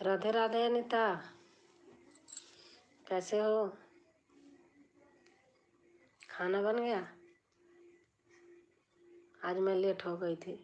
राधे राधे अनीता, कैसे हो? खाना बन गया? आज मैं लेट हो गई थी।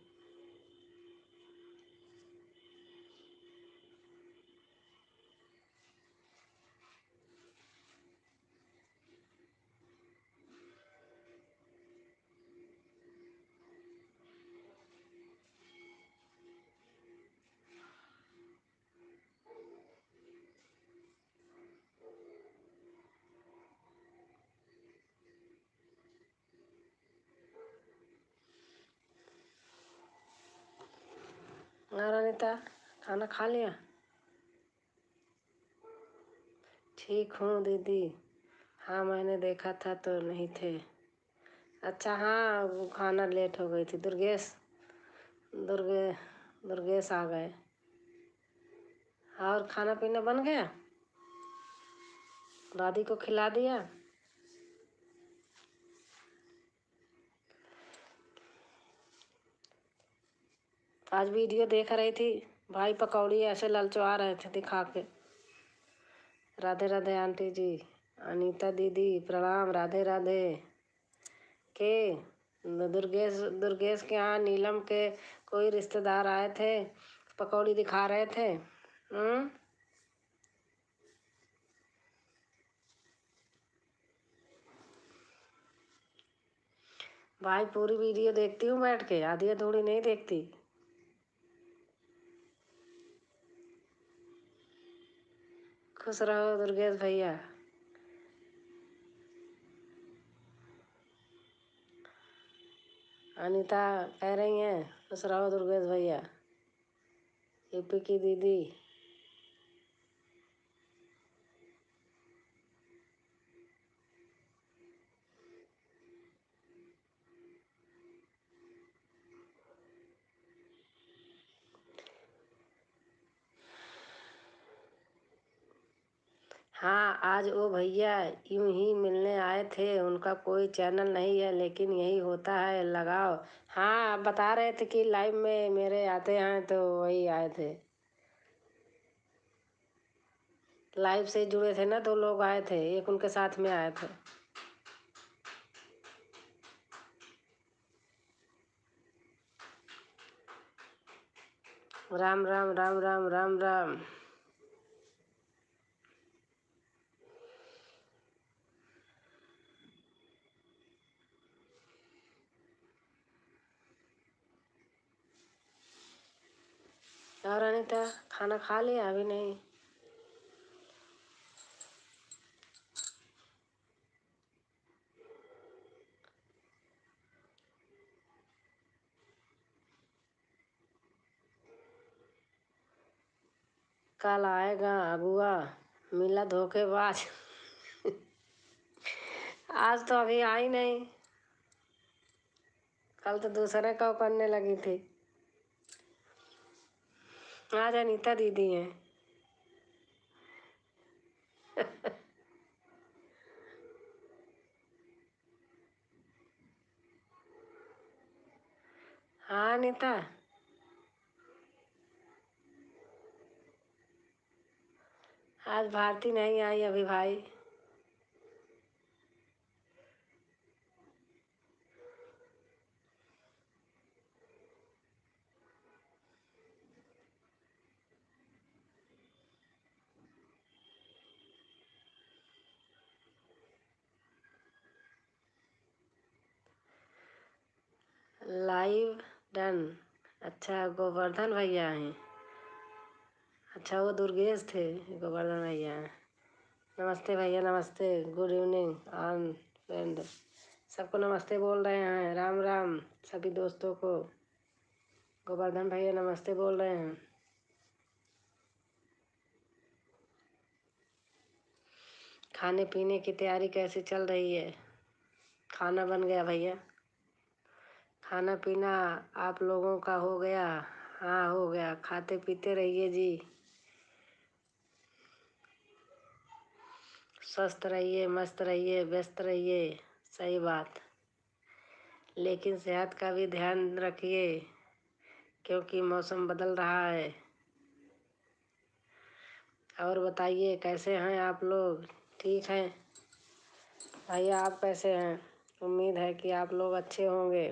और अनीता, खाना खा लिया? ठीक हूँ दीदी। हाँ, मैंने देखा था तो नहीं थे। अच्छा, हाँ, वो खाना लेट हो गई थी। दुर्गेश आ गए। और खाना पीना बन गया? दादी को खिला दिया? आज वीडियो देख रही थी, भाई पकौड़ी ऐसे ललचवा रहे थे दिखा के। राधे राधे आंटी जी, अनीता दीदी प्रणाम, राधे राधे। के दुर्गेश के यहाँ नीलम के कोई रिश्तेदार आए थे, पकौड़ी दिखा रहे थे। भाई पूरी वीडियो देखती हूँ बैठ के, आधी अधूरी नहीं देखती। खुश रहो दुर्गेश भैया। अनीता कह रही हैं खुश रहो दुर्गेश भैया। यूपी की दीदी। हाँ, आज वो भैया यूं ही मिलने आए थे। उनका कोई चैनल नहीं है, लेकिन यही होता है लगाओ। हाँ, आप बता रहे थे कि लाइव में मेरे आते हैं, तो वही आए थे। लाइव से जुड़े थे ना, 2 लोग आए थे, एक उनके साथ में आए थे। राम राम राम राम राम राम। और अनीता, खाना खा लिया? अभी नहीं? कल आएगा अगुआ, मिला धोखेबाज। आज तो अभी आई नहीं, कल तो दूसरे को करने लगी थी। आज अनीता दीदी हैं। हाँ अनीता, आज भारती नहीं आई अभी भाई। Live done. अच्छा, गोवर्धन भैया हैं। अच्छा, वो दुर्गेश थे, गोवर्धन भैया हैं। नमस्ते भैया, नमस्ते, गुड इवनिंग ऑन फ्रेंड। सबको नमस्ते बोल रहे हैं, राम राम सभी दोस्तों को। गोवर्धन भैया नमस्ते बोल रहे हैं। खाने पीने की तैयारी कैसी चल रही है? खाना बन गया भैया? खाना पीना आप लोगों का हो गया? हाँ, हो गया। खाते पीते रहिए जी, स्वस्थ रहिए, मस्त रहिए, व्यस्त रहिए। सही बात, लेकिन सेहत का भी ध्यान रखिए, क्योंकि मौसम बदल रहा है। और बताइए कैसे हैं आप लोग? ठीक हैं भैया? आप कैसे हैं? उम्मीद है कि आप लोग अच्छे होंगे।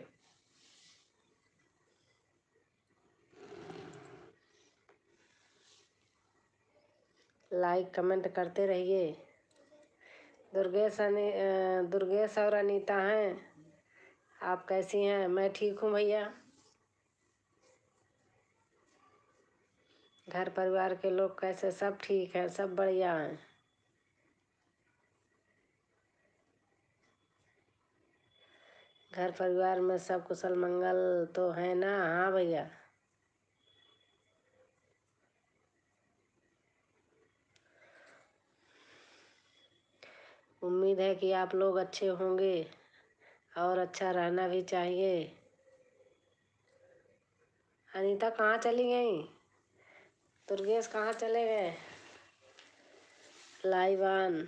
लाइक कमेंट करते रहिए। दुर्गेश और अनीता हैं। आप कैसी हैं? मैं ठीक हूँ भैया। घर परिवार के लोग कैसे? सब ठीक है, सब बढ़िया हैं। घर परिवार में सब कुशल मंगल तो है ना? हाँ भैया। उम्मीद है कि आप लोग अच्छे होंगे और अच्छा रहना भी चाहिए। अनीता कहाँ चली गई? दुर्गेश कहाँ चले गए? Live on.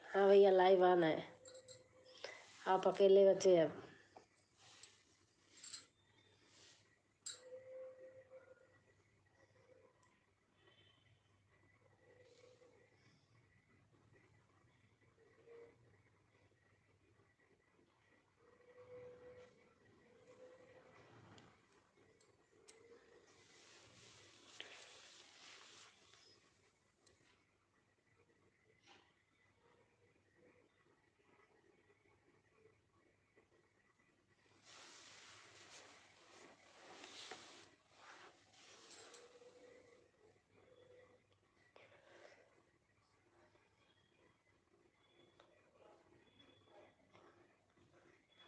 हाँ भैया लाइव ऑन है। आप अकेले बचे अब।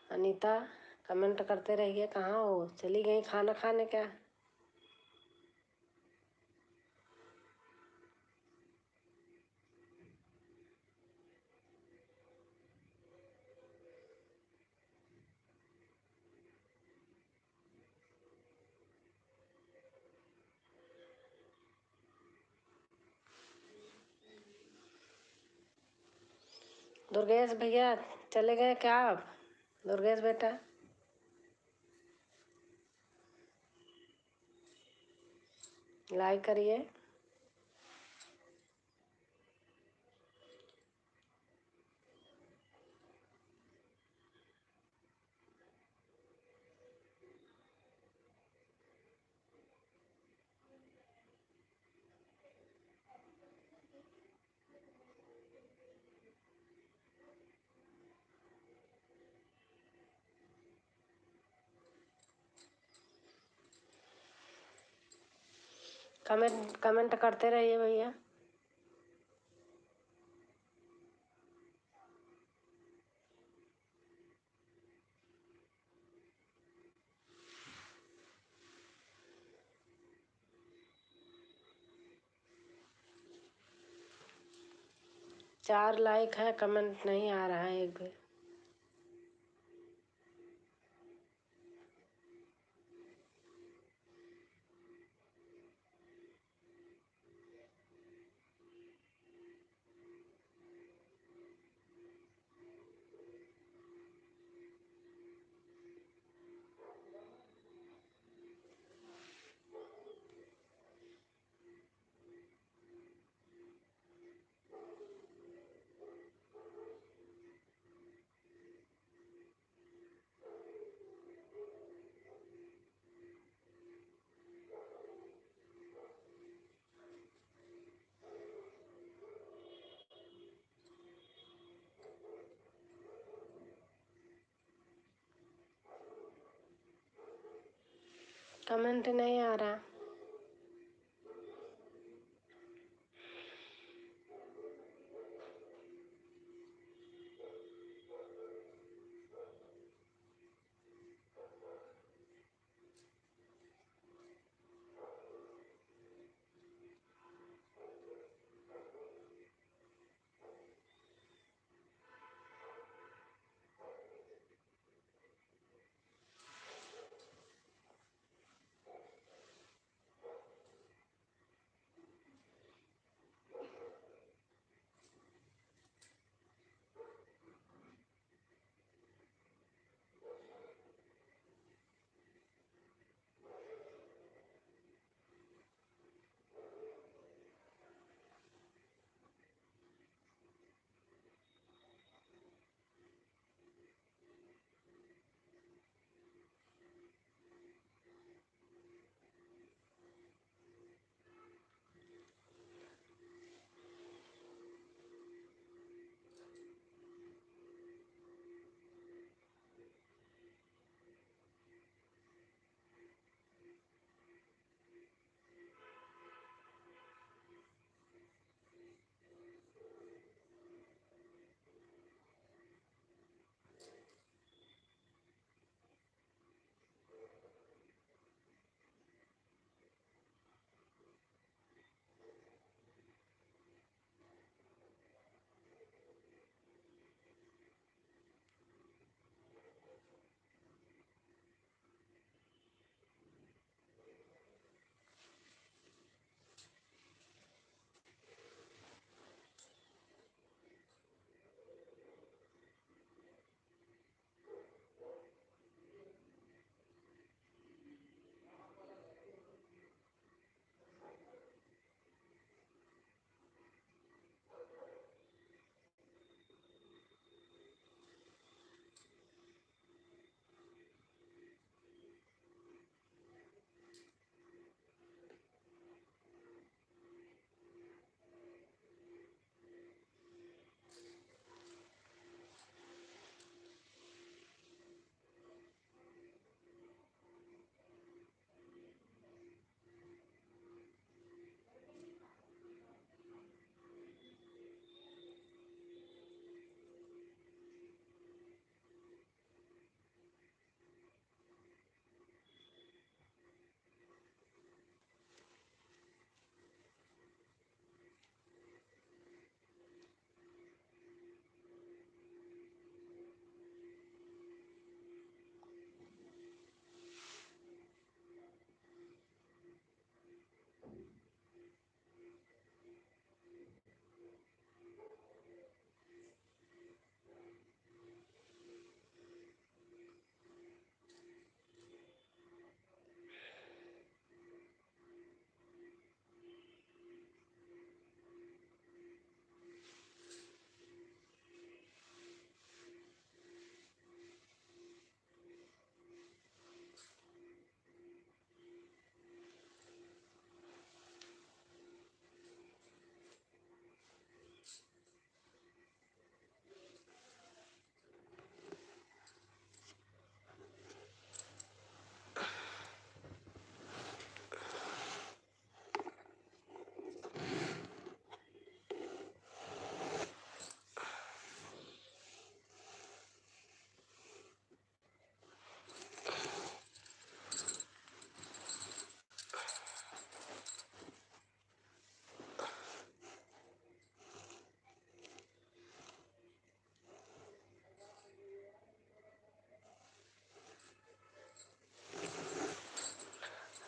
अनीता कमेंट करते रहिए। कहाँ हो? चली गई खाना खाने क्या? दुर्गेश भैया चले गए क्या आप? दुर्गेश बेटा लाइक करिए। कमेंट करते रहिए भैया। चार लाइक है, कमेंट नहीं आ रहा है एक भी। कमेंट नहीं आ रहा।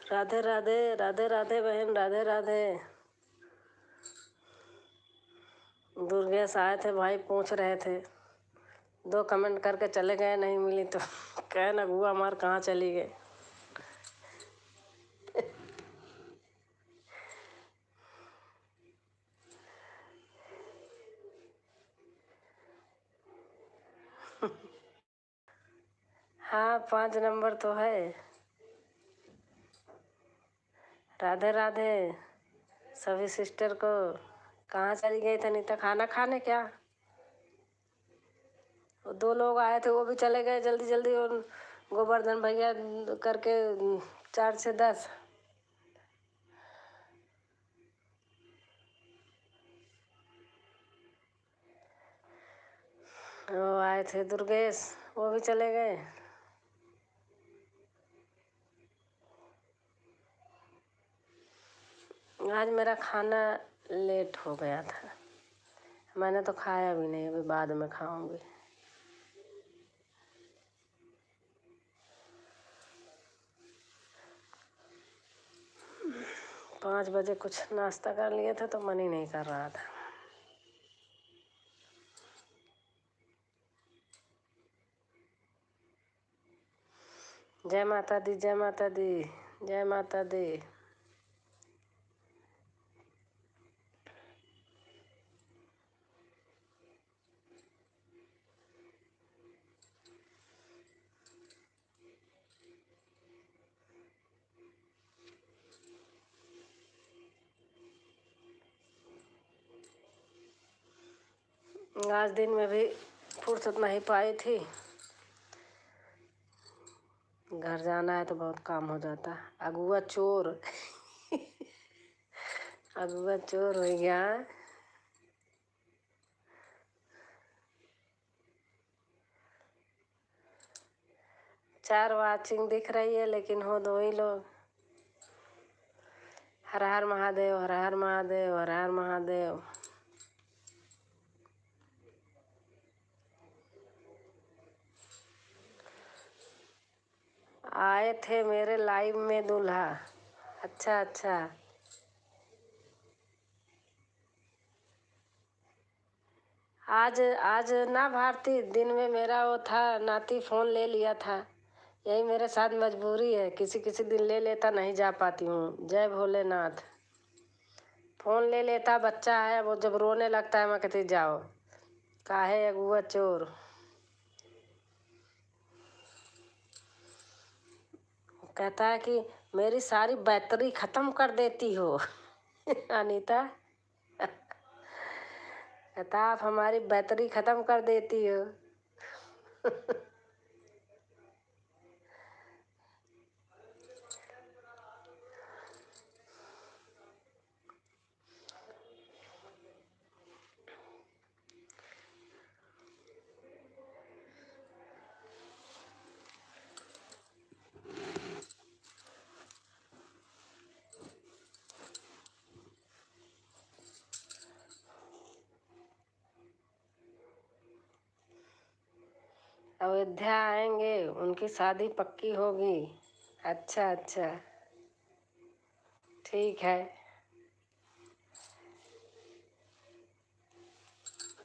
राधे राधे, राधे राधे बहन, राधे राधे। दुर्गेश आए थे भाई, पूछ रहे थे, 2 कमेंट करके चले गए, नहीं मिली तो कहे ना बुआ मार कहाँ चली गए। हाँ 5 नंबर तो है। राधे राधे सभी सिस्टर को। कहाँ चली गई थी नीता? खाना खाने क्या? वो 2 लोग आए थे, वो भी चले गए जल्दी जल्दी, और गोवर्धन भैया करके 4 से 10। वो आए थे दुर्गेश, वो भी चले गए। आज मेरा खाना लेट हो गया था, मैंने तो खाया भी नहीं, अभी बाद में खाऊंगी। 5 बजे कुछ नाश्ता कर लिए थे तो मन ही नहीं कर रहा था। जय माता दी, जय माता दी, जय माता दी। आज दिन में भी फुर्सत नहीं पाई थी, घर जाना है तो बहुत काम हो जाता है। अगुआ चोर अगुआ चोर हो गया। 4 वाचिंग दिख रही है, लेकिन हो 2 ही लोग। हर हर महादेव, हर हर महादेव, हर हर महादेव। आए थे मेरे लाइव में दूल्हा। अच्छा अच्छा। आज आज ना भारती, दिन में मेरा वो था, नाती फ़ोन ले लिया था। यही मेरे साथ मजबूरी है, किसी किसी दिन ले लेता, नहीं जा पाती हूँ। जय भोलेनाथ। फ़ोन ले लेता, बच्चा है वो, जब रोने लगता है मैं कहती जाओ, काहे अगुआ चोर। कहता है कि मेरी सारी बैटरी ख़त्म कर देती हो अनीता। कहता आप हमारी बैटरी ख़त्म कर देती हो अयोध्या आएंगे, उनकी शादी पक्की होगी। अच्छा अच्छा, ठीक है।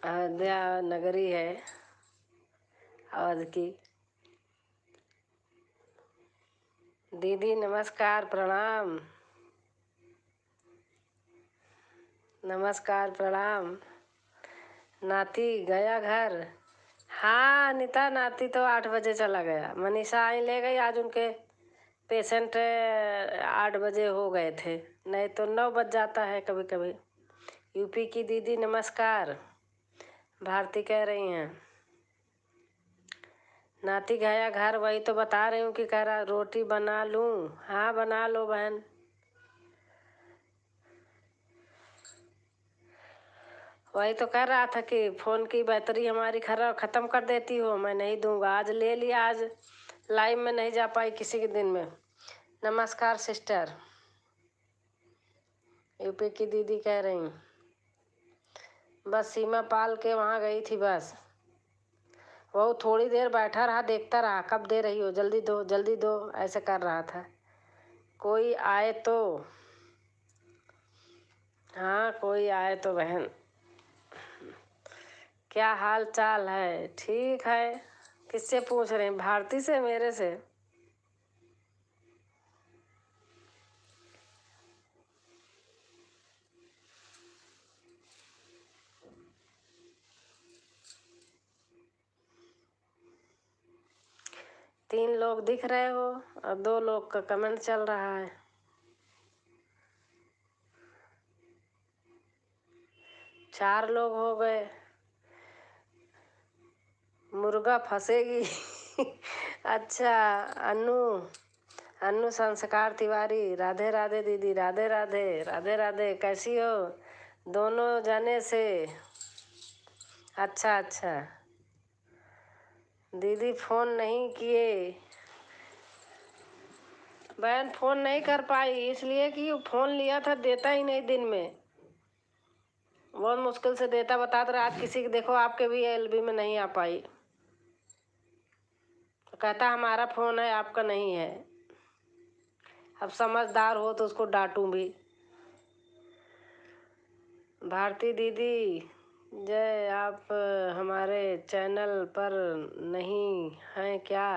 अयोध्या नगरी है अवध की। दीदी नमस्कार, प्रणाम। नमस्कार प्रणाम। नाती गया घर? हाँ अनिता, नाती तो 8 बजे चला गया। मनीषा आई ले गई, आज उनके पेशेंट 8 बजे हो गए थे, नहीं तो 9 बज जाता है कभी कभी। यूपी की दीदी नमस्कार, भारती कह रही हैं। नाती गया घर, वही तो बता रही हूँ कि कह रहा रोटी बना लूँ। हाँ बना लो बहन। वही तो कह रहा था कि फ़ोन की बैटरी हमारी ख़त्म कर देती हो, मैं नहीं दूंगा। आज ले लिया, आज लाइव में नहीं जा पाई किसी के दिन में। नमस्कार सिस्टर, यूपी की दीदी कह रही। बस सीमा पाल के वहाँ गई थी बस। वो थोड़ी देर बैठा रहा, देखता रहा, कब दे रही हो, जल्दी दो जल्दी दो, ऐसे कर रहा था। कोई आए तो, हाँ कोई आए तो बहन। क्या हाल चाल है? ठीक है। किससे पूछ रहे हैं? भारती से, मेरे से? तीन लोग दिख रहे हो और 2 लोग का कमेंट चल रहा है। चार लोग हो गए। मुर्गा फंसेगी। अच्छा। अनु, अनु संस्कार तिवारी, राधे राधे दीदी, राधे राधे, राधे राधे। कैसी हो? दोनों जाने से। अच्छा अच्छा। दीदी फोन नहीं किए। बहन फोन नहीं कर पाई इसलिए कि फोन लिया था, देता ही नहीं दिन में। बहुत मुश्किल से देता, बता तो रहा। आज किसी के देखो आपके भी एलबी में नहीं आ पाई, तो कहता हमारा फोन है आपका नहीं है। अब समझदार हो तो उसको डांटूं भी। भारती दीदी जय, आप हमारे चैनल पर नहीं हैं क्या?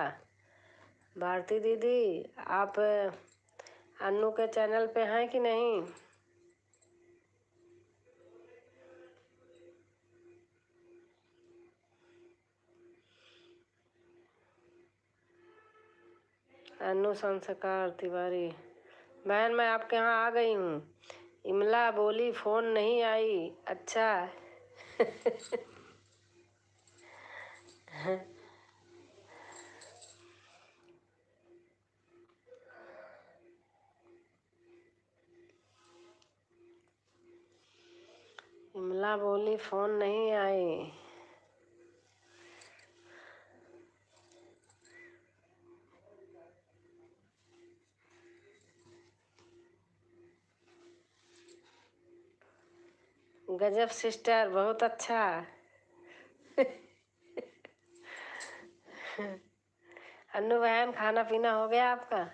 भारती दीदी आप अन्नू के चैनल पे हैं कि नहीं? अन्नू संस्कार तिवारी। बहन मैं आपके यहाँ आ गई हूँ। इमला बोली फोन नहीं आई। अच्छा। इमला बोली फोन नहीं आई। गजब सिस्टर, बहुत अच्छा। अन्नू बहन खाना पीना हो गया आपका?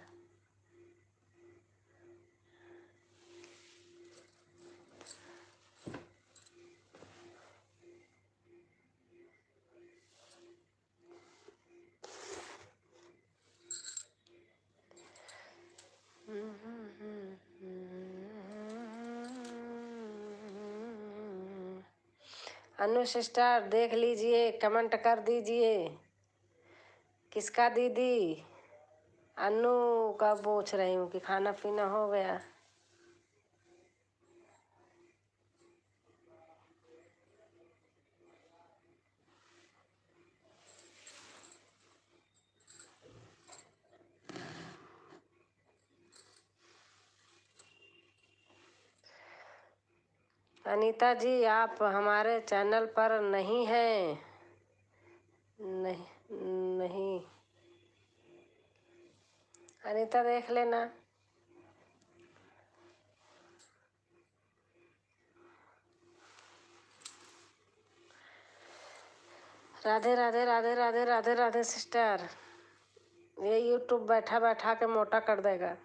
अनु सिस्टर देख लीजिए, कमेंट कर दीजिए। किसका दीदी? अनु का पूछ रही हूँ कि खाना पीना हो गया। अनीता जी आप हमारे चैनल पर नहीं हैं। नहीं नहीं, अनीता देख लेना। राधे राधे राधे राधे राधे राधे सिस्टर। ये यूट्यूब बैठा बैठा के मोटा कर देगा।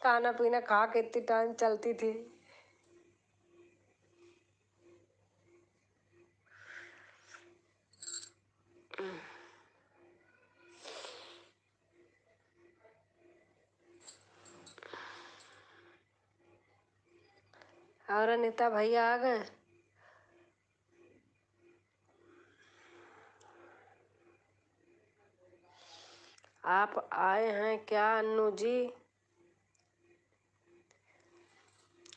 खाना पीना खा के इतनी टाइम चलती थी। और अनीता भैया आ गए? आप आए हैं क्या अन्नू जी?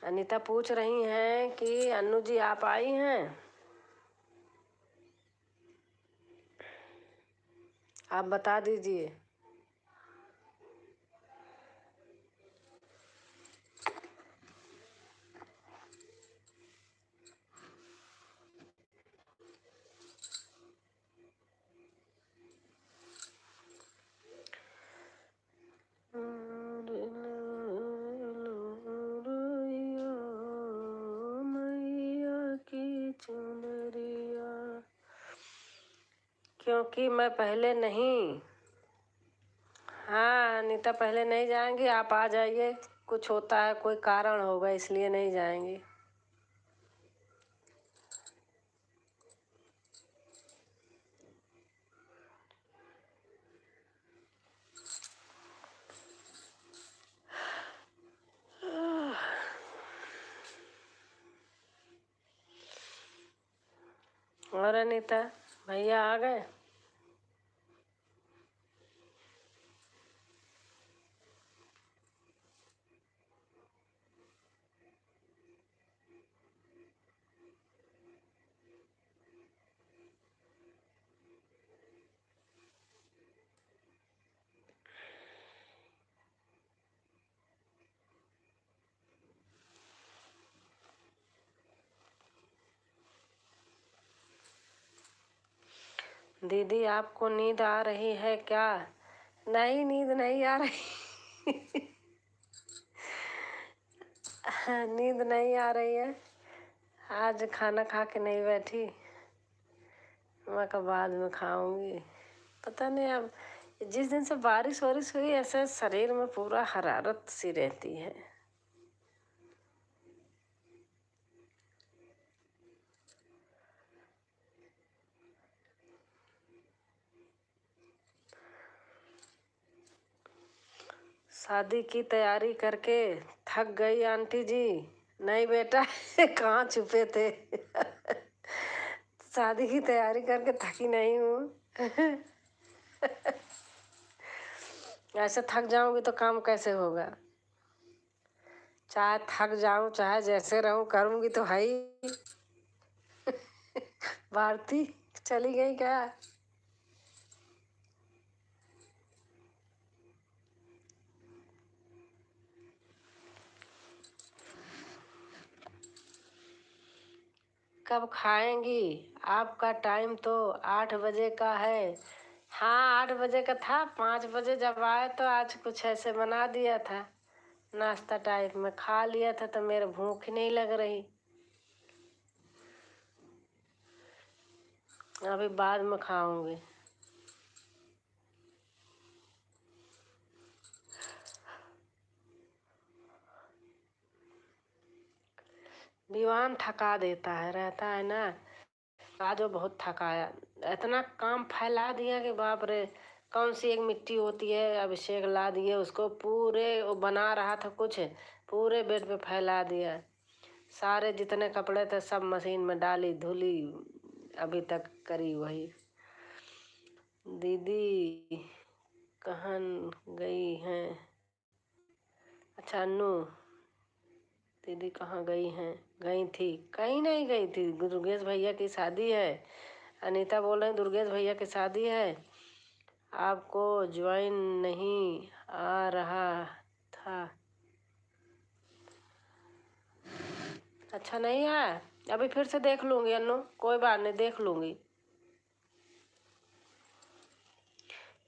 अनीता पूछ रही हैं कि अन्नू जी आप आई हैं? आप बता दीजिए। क्योंकि मैं पहले नहीं हाँ अनीता पहले नहीं जाएंगी, आप आ जाइए। कुछ होता है, कोई कारण होगा इसलिए नहीं जाएंगी। और अनीता भैया आ गए? दीदी आपको नींद आ रही है क्या? नहीं, नींद नहीं आ रही। नींद नहीं आ रही है। आज खाना खा के नहीं बैठी, मैं कब बाद में खाऊंगी। पता नहीं, अब जिस दिन से बारिश वारिश हुई ऐसे शरीर में पूरा हरारत सी रहती है। शादी की तैयारी करके थक गई आंटी जी। नहीं बेटा, कहाँ छुपे थे। शादी की तैयारी करके थकी नहीं हूँ। ऐसे थक जाऊंगी तो काम कैसे होगा? चाहे थक जाऊं चाहे जैसे रहूं, करूंगी तो है ही। भारती चली गई क्या? कब खाएंगी? आपका टाइम तो 8 बजे का है। हाँ 8 बजे का था, 5 बजे जब आए तो आज कुछ ऐसे बना दिया था, नाश्ता टाइप में खा लिया था, तो मेरे भूख ही नहीं लग रही। अभी बाद में खाऊंगी। दीवान थका देता है, रहता है ना। आज वो बहुत थकाया, इतना काम फैला दिया कि बाप रे। कौन सी एक मिट्टी होती है, अभिषेक ला दिए उसको, पूरे वो बना रहा था कुछ, पूरे बेड पे फैला दिया। सारे जितने कपड़े थे सब मशीन में डाली, धुली, अभी तक करी वही। दीदी कहाँ गई हैं? अच्छा अन्नू, दीदी कहाँ गई हैं? गई थी? कहीं नहीं गई थी, दुर्गेश भैया की शादी है। अनीता बोल रही दुर्गेश भैया की शादी है, आपको ज्वाइन नहीं आ रहा था। अच्छा नहीं है, अभी फिर से देख लूंगी अन्नू, कोई बात नहीं, देख लूंगी।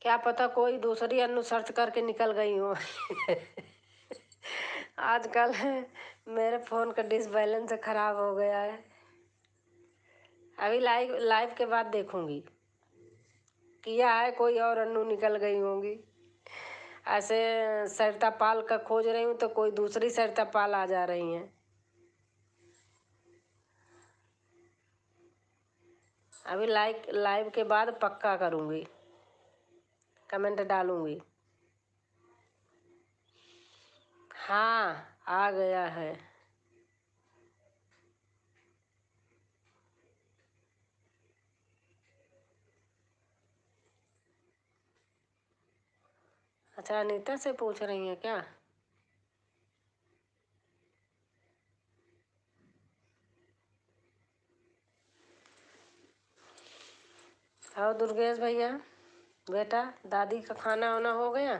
क्या पता कोई दूसरी अन्नू सर्च करके निकल गई हो। आजकल मेरे फ़ोन का डिस बैलेंस ख़राब हो गया है। अभी लाइव लाइव के बाद देखूंगी, किया है कोई और अन्नू निकल गई होंगी। ऐसे सरिता पाल का खोज रही हूँ तो कोई दूसरी सरिता पाल आ जा रही हैं। अभी लाइक लाइव के बाद पक्का करूँगी, कमेंट डालूँगी। हाँ आ गया है। अच्छा अनीता से पूछ रही हैं क्या? और दुर्गेश भैया बेटा, दादी का खाना वाना हो गया?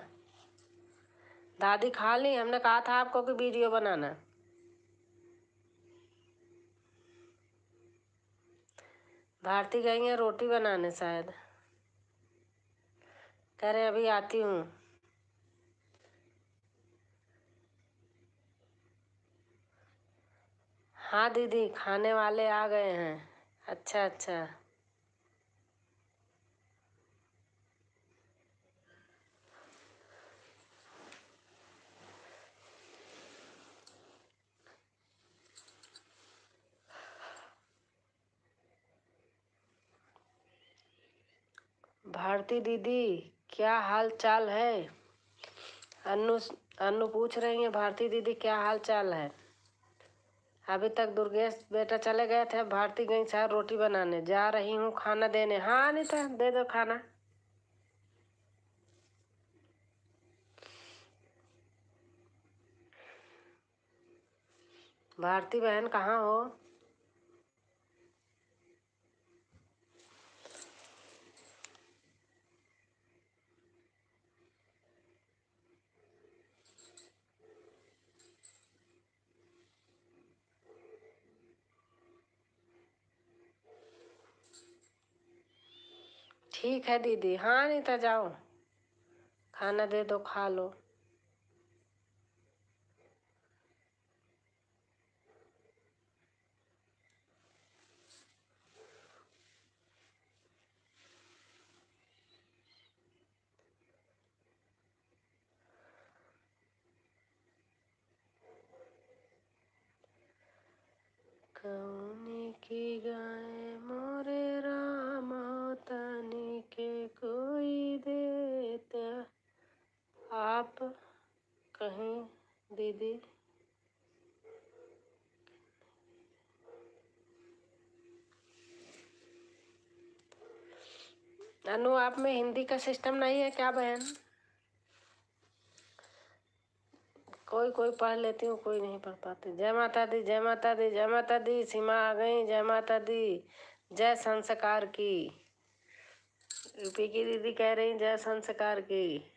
दादी खा ली? हमने कहा था आपको कि वीडियो बनाना। भारती गई हैं रोटी बनाने शायद, कह रहे अभी आती हूँ। हाँ दीदी खाने वाले आ गए हैं। अच्छा अच्छा। भारती दीदी क्या हाल चाल है? अन्नू अन्नू पूछ रही है भारती दीदी क्या हाल चाल है। अभी तक दुर्गेश बेटा चले गए थे, भारती गई शायद रोटी बनाने। जा रही हूँ खाना देने। हाँ अनीता दे दो खाना। भारती बहन कहाँ हो? ठीक है दीदी। हाँ अनीता जाओ खाना दे दो, खा लो। कौनी की गाय मोरे राम तनी के कोई देता। आप कहीं दीदी अनु आप में हिंदी का सिस्टम नहीं है क्या बहन? कोई कोई पढ़ लेती हूँ, कोई नहीं पढ़ पाती। जय माता दी, जय माता दी, जय माता दी। सीमा आ गई। जय माता दी। जय संस्कार की। यूपी की दीदी कह रही जय संस्कार की।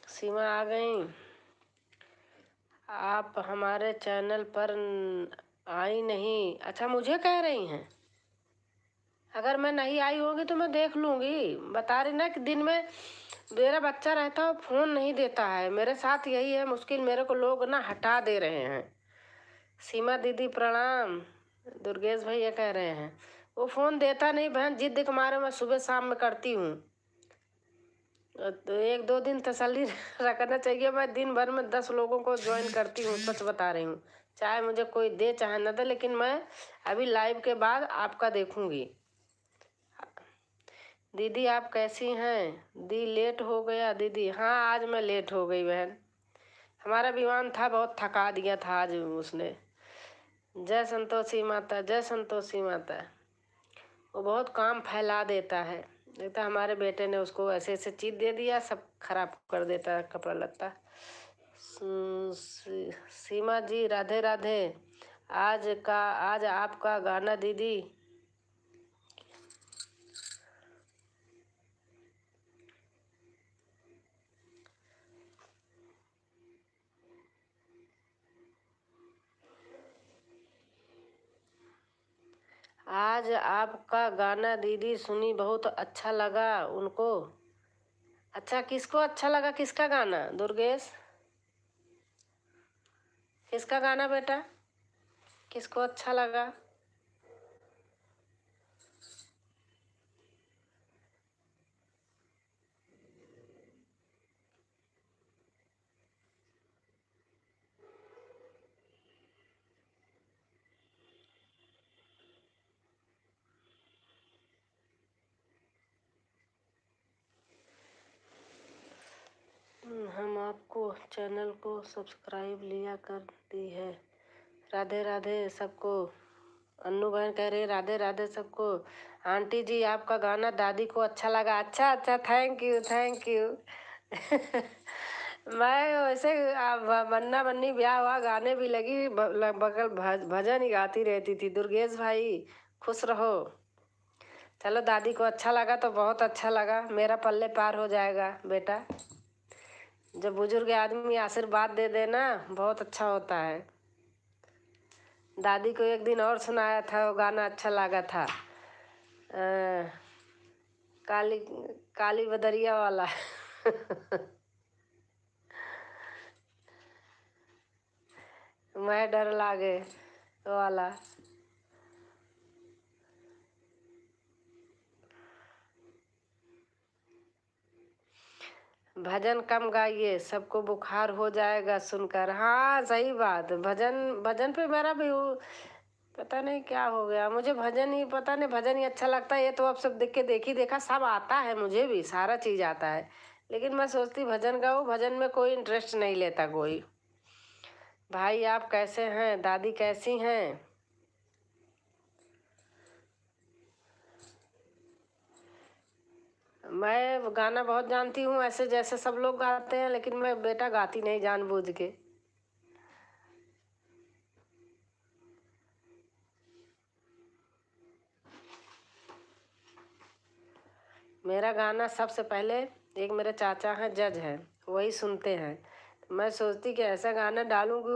सीमा आ गई। आप हमारे चैनल पर आई नहीं। अच्छा मुझे कह रही हैं। अगर मैं नहीं आई होगी तो मैं देख लूँगी। बता रही ना कि दिन में मेरा बच्चा रहता है, फ़ोन नहीं देता है। मेरे साथ यही है मुश्किल, मेरे को लोग ना हटा दे रहे हैं। सीमा दीदी प्रणाम। दुर्गेश भैया कह रहे हैं वो फ़ोन देता नहीं बहन, जिद के मारे मैं सुबह शाम में करती हूँ। तो एक दो दिन तसल्ली रखना चाहिए। मैं दिन भर में 10 लोगों को ज्वाइन करती हूँ, सच बता रही हूँ। चाहे मुझे कोई दे चाहे न दे, लेकिन मैं अभी लाइव के बाद आपका देखूंगी। दीदी आप कैसी हैं? दी लेट हो गया दीदी। हाँ आज मैं लेट हो गई बहन, हमारा विमान था, बहुत थका दिया था आज उसने। जय संतोषी माता, जय संतोषी माता। वो बहुत काम फैला देता है। देखता हमारे बेटे ने उसको ऐसे ऐसे चीज दे दिया, सब खराब कर देता है कपड़ा लत्ता। सीमा जी राधे राधे। आज आपका गाना दीदी। आज आपका गाना दीदी सुनी, बहुत अच्छा लगा उनको। अच्छा किसको अच्छा लगा? किसका गाना दुर्गेश? किसका गाना बेटा? किसको अच्छा लगा? हम आपको चैनल को सब्सक्राइब लिया कर दी है। राधे राधे सबको। अन्नू बहन कह रही राधे राधे सबको। आंटी जी आपका गाना दादी को अच्छा लगा। अच्छा अच्छा, थैंक यू थैंक यू। मैं वैसे बन्ना बन्नी ब्याह हुआ गाने भी लगी, बगल भजन ही गाती रहती थी। दुर्गेश भाई खुश रहो। चलो दादी को अच्छा लगा तो बहुत अच्छा लगा, मेरा पल्ले पार हो जाएगा बेटा। जब बुजुर्ग आदमी आशीर्वाद दे देना बहुत अच्छा होता है। दादी को एक दिन और सुनाया था, वो गाना अच्छा लगा था। काली काली बदरिया वाला। मैं डर लागे वाला। भजन कम गाइए, सबको बुखार हो जाएगा सुनकर। हाँ सही बात। भजन भजन पे मेरा भी पता नहीं क्या हो गया, मुझे भजन ही पता नहीं, भजन ही अच्छा लगता है। ये तो अब सब देख के देखी देखा सब आता है, मुझे भी सारा चीज़ आता है, लेकिन मैं सोचती भजन गाऊँ, भजन में कोई इंटरेस्ट नहीं लेता कोई। भाई आप कैसे हैं, दादी कैसी हैं? मैं गाना बहुत जानती हूँ ऐसे जैसे सब लोग गाते हैं, लेकिन मैं बेटा गाती नहीं जानबूझ के। मेरा गाना सबसे पहले एक मेरे चाचा हैं जज हैं, वही सुनते हैं। मैं सोचती कि ऐसा गाना डालूंगी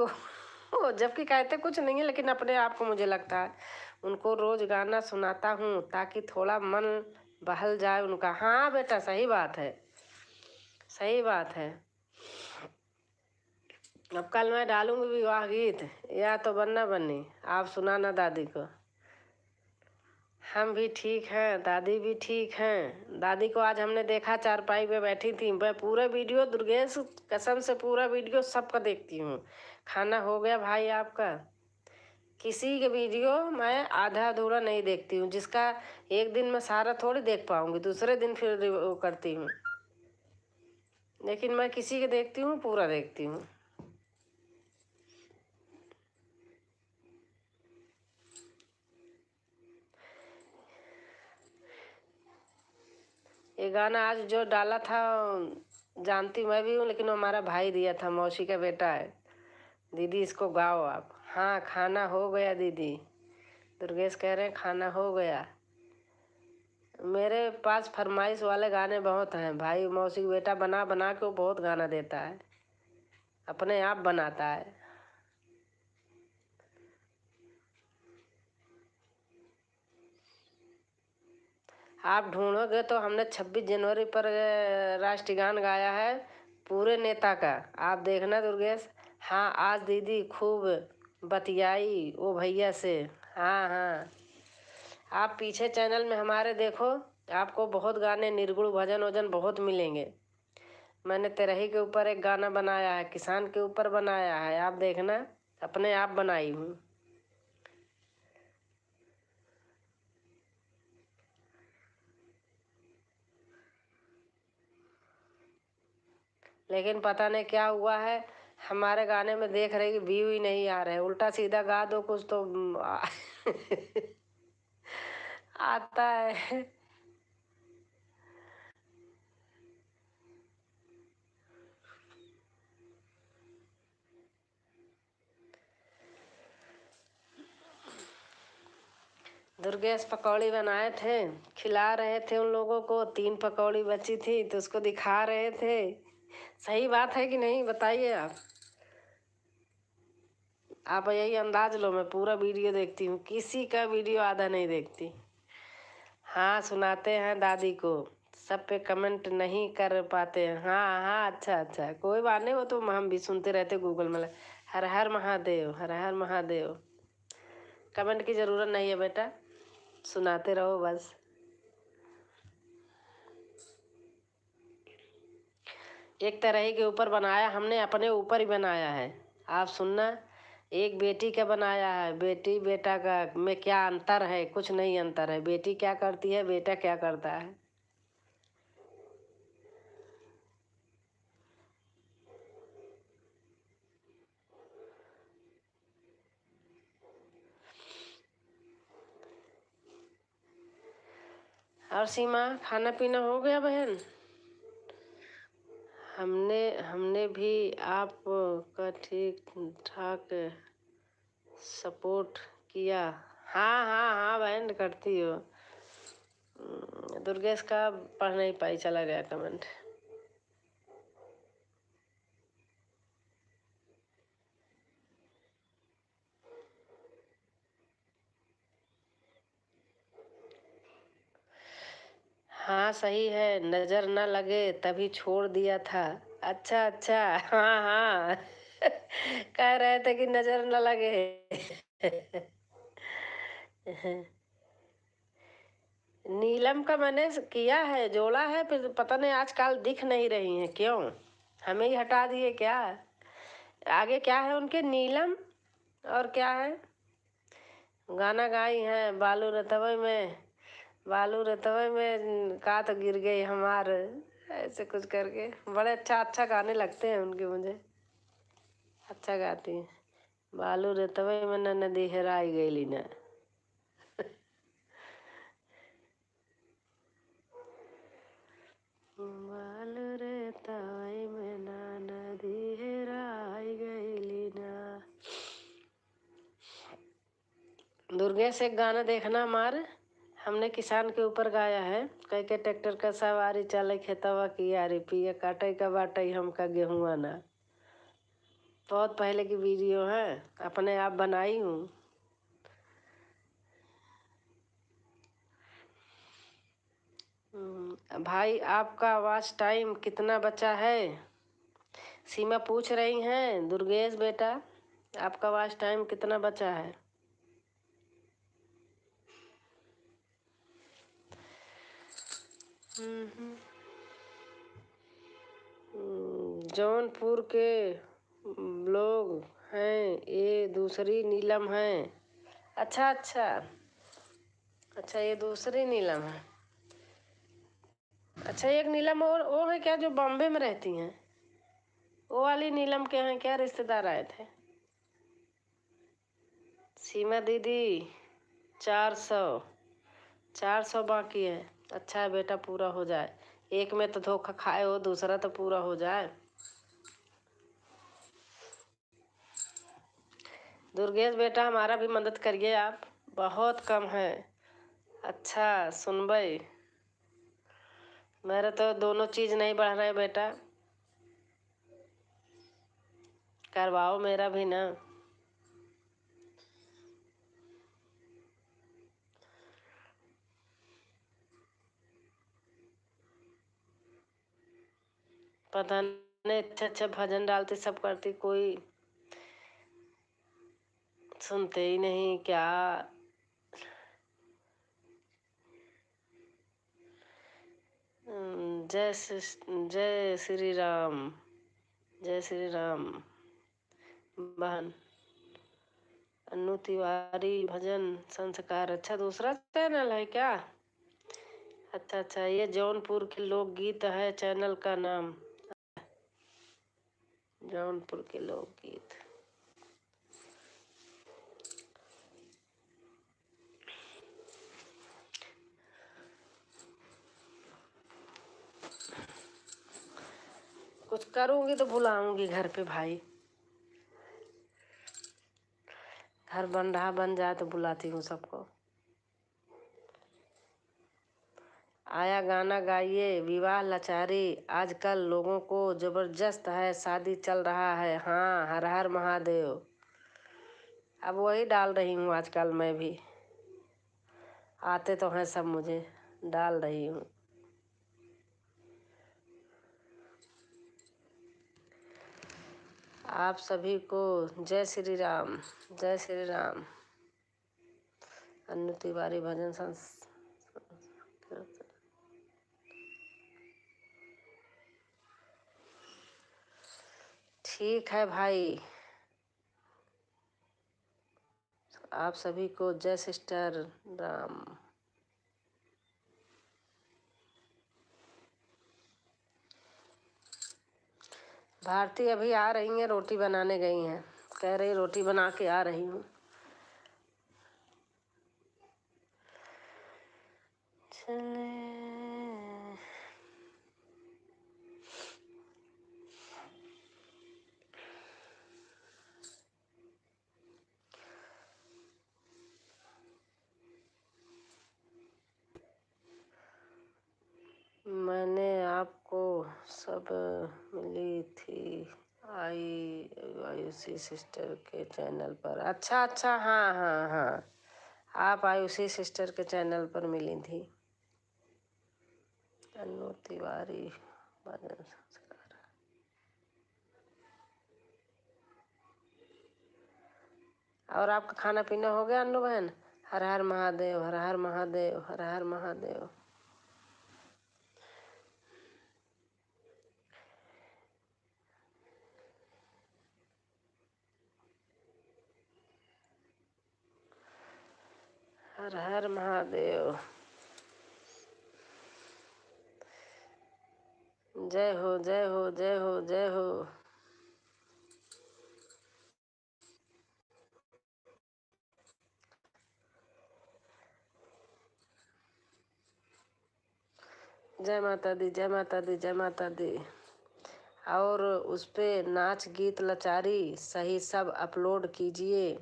वो जबकि कहते कुछ नहीं है, लेकिन अपने आप को मुझे लगता है उनको रोज गाना सुनाता हूँ ताकि थोड़ा मन बहल जाए उनका। हाँ बेटा सही बात है, सही बात है। अब कल मैं डालूंगी विवाह गीत, या तो बनना बन्नी, आप सुनाना दादी को। हम भी ठीक हैं, दादी भी ठीक हैं। दादी को आज हमने देखा चारपाई पे बैठी थी। मैं पूरा वीडियो दुर्गेश कसम से पूरा वीडियो सबका देखती हूँ। खाना हो गया भाई आपका? किसी के वीडियो मैं आधा अधूरा नहीं देखती हूँ, जिसका एक दिन में सारा थोड़ी देख पाऊंगी, दूसरे दिन फिर वो करती हूँ, लेकिन मैं किसी के देखती हूँ पूरा देखती हूँ। ये गाना आज जो डाला था जानती मैं भी हूँ, लेकिन वो हमारा भाई दिया था, मौसी का बेटा है। दीदी इसको गाओ आप। हाँ खाना हो गया दीदी, दुर्गेश कह रहे हैं खाना हो गया। मेरे पास फरमाइश वाले गाने बहुत हैं भाई, मौसी का बेटा बना बना के वो बहुत गाना देता है, अपने आप बनाता है। आप ढूंढोगे तो हमने 26 जनवरी पर राष्ट्रगान गाया है पूरे नेता का, आप देखना दुर्गेश। हाँ आज दीदी खूब बतियाई वो भैया से। हाँ हाँ, आप पीछे चैनल में हमारे देखो, आपको बहुत गाने निर्गुण भजन वजन बहुत मिलेंगे। मैंने तेरही के ऊपर एक गाना बनाया है, किसान के ऊपर बनाया है, आप देखना, अपने आप बनाई हूँ। लेकिन पता नहीं क्या हुआ है, हमारे गाने में देख रहे कि व्यू ही नहीं आ रहे, उल्टा सीधा गा दो कुछ तो आता है। दुर्गेश पकौड़ी बनाए थे, खिला रहे थे उन लोगों को, 3 पकौड़ी बची थी तो उसको दिखा रहे थे। सही बात है कि नहीं बताइए आप यही अंदाज लो, मैं पूरा वीडियो देखती हूँ, किसी का वीडियो आधा नहीं देखती। हाँ सुनाते हैं दादी को, सब पे कमेंट नहीं कर पाते हैं। हाँ हाँ अच्छा अच्छा कोई बात नहीं, वो तो हम भी सुनते रहते गूगल में। हर हर महादेव, हर हर महादेव। कमेंट की ज़रूरत नहीं है बेटा, सुनाते रहो बस। एक तरह के ऊपर बनाया हमने, अपने ऊपर ही बनाया है, आप सुनना। एक बेटी का बनाया है, बेटी बेटा का में क्या अंतर है? कुछ नहीं अंतर है, बेटी क्या करती है बेटा क्या करता है। और सीमा खाना पीना हो गया बहन? हमने हमने भी आपका ठीक ठाक सपोर्ट किया। हाँ हाँ हाँ बहन करती हो। दुर्गेश का पढ़ नहीं पाई, चला गया कमेंट। हाँ सही है, नजर न लगे तभी छोड़ दिया था। अच्छा अच्छा हाँ हाँ कह रहे थे कि नजर न लगे नीलम का मैंने किया है, जोड़ा है, फिर पता नहीं आजकल दिख नहीं रही हैं क्यों, हमें ही हटा दिए क्या? आगे क्या है उनके, नीलम और क्या है? गाना गाई हैं बालू रतवई में, बालू रतवई में का तो गिर गई हमार, ऐसे कुछ करके बड़े अच्छा अच्छा गाने लगते हैं उनके मुझे, अच्छा गाती हैं। बालू रतवई में न नदी हेराई गईली न। बालू रतवई में न नदी हेराई गईली न। दुर्गेश एक गाना देखना हमारे, हमने किसान के ऊपर गाया है। कह के ट्रैक्टर का सवारी चले खेतवा की यारी, पिए काटे का बाटे हमका गेहूँ आना। बहुत पहले की वीडियो है, अपने आप बनाई हूँ। भाई आपका वॉच टाइम कितना बचा है? सीमा पूछ रही हैं दुर्गेश बेटा, आपका वॉच टाइम कितना बचा है? जौनपुर के लोग हैं, ये दूसरी नीलम है। अच्छा अच्छा अच्छा, ये दूसरी नीलम है। अच्छा, एक नीलम और वो है क्या जो बॉम्बे में रहती हैं? वो वाली नीलम के हैं क्या रिश्तेदार आए थे? सीमा दीदी 400 बाकी है। अच्छा है बेटा, पूरा हो जाए। एक में तो धोखा खाए हो, दूसरा तो पूरा हो जाए। दुर्गेश बेटा हमारा भी मदद करिए आप, बहुत कम है। अच्छा सुनबई, मेरे तो दोनों चीज नहीं बढ़ रहे बेटा, करवाओ मेरा भी ना। पता नहीं, अच्छा अच्छा भजन डालती सब करती, कोई सुनते ही नहीं क्या। जय श्री राम, जय श्री राम बहन। अन्नू तिवारी भजन संस्कार, अच्छा दूसरा चैनल है क्या? अच्छा अच्छा, ये जौनपुर के लोकगीत है चैनल का नाम, जौनपुर के लोकगीत। कुछ करूंगी तो बुलाऊंगी घर पे भाई, घर बन रहा, बन जाए तो बुलाती हूँ सबको। आया गाना गाइए, विवाह लाचारी आजकल लोगों को जबरदस्त है, शादी चल रहा है, हाँ हर हर महादेव। अब वही डाल रही हूँ आजकल मैं भी, आते तो हैं सब, मुझे डाल रही हूँ। आप सभी को जय श्री राम, जय श्री राम। अन्नू तिवारी भजन ठीक है भाई। आप सभी को जय सिस्टर राम। भारती अभी आ रही हैं, रोटी बनाने गई हैं, कह रही रोटी बना के आ रही हूँ। चले मैंने आपको सब मिली थी आयुषी सिस्टर के चैनल पर। अच्छा अच्छा, हाँ हाँ हाँ, आप आयुषी सिस्टर के चैनल पर मिली थी। अन्नू तिवारी भजन संस्कार। और आपका खाना पीना हो गया अन्नू बहन? हर हर महादेव, हर हर महादेव, हर हर महादेव। हर हर महादेव। जय हो जय हो जय हो जय हो। जय माता दी जय माता दी जय माता दी। और उस पे नाच गीत लाचारी सही सब अपलोड कीजिए।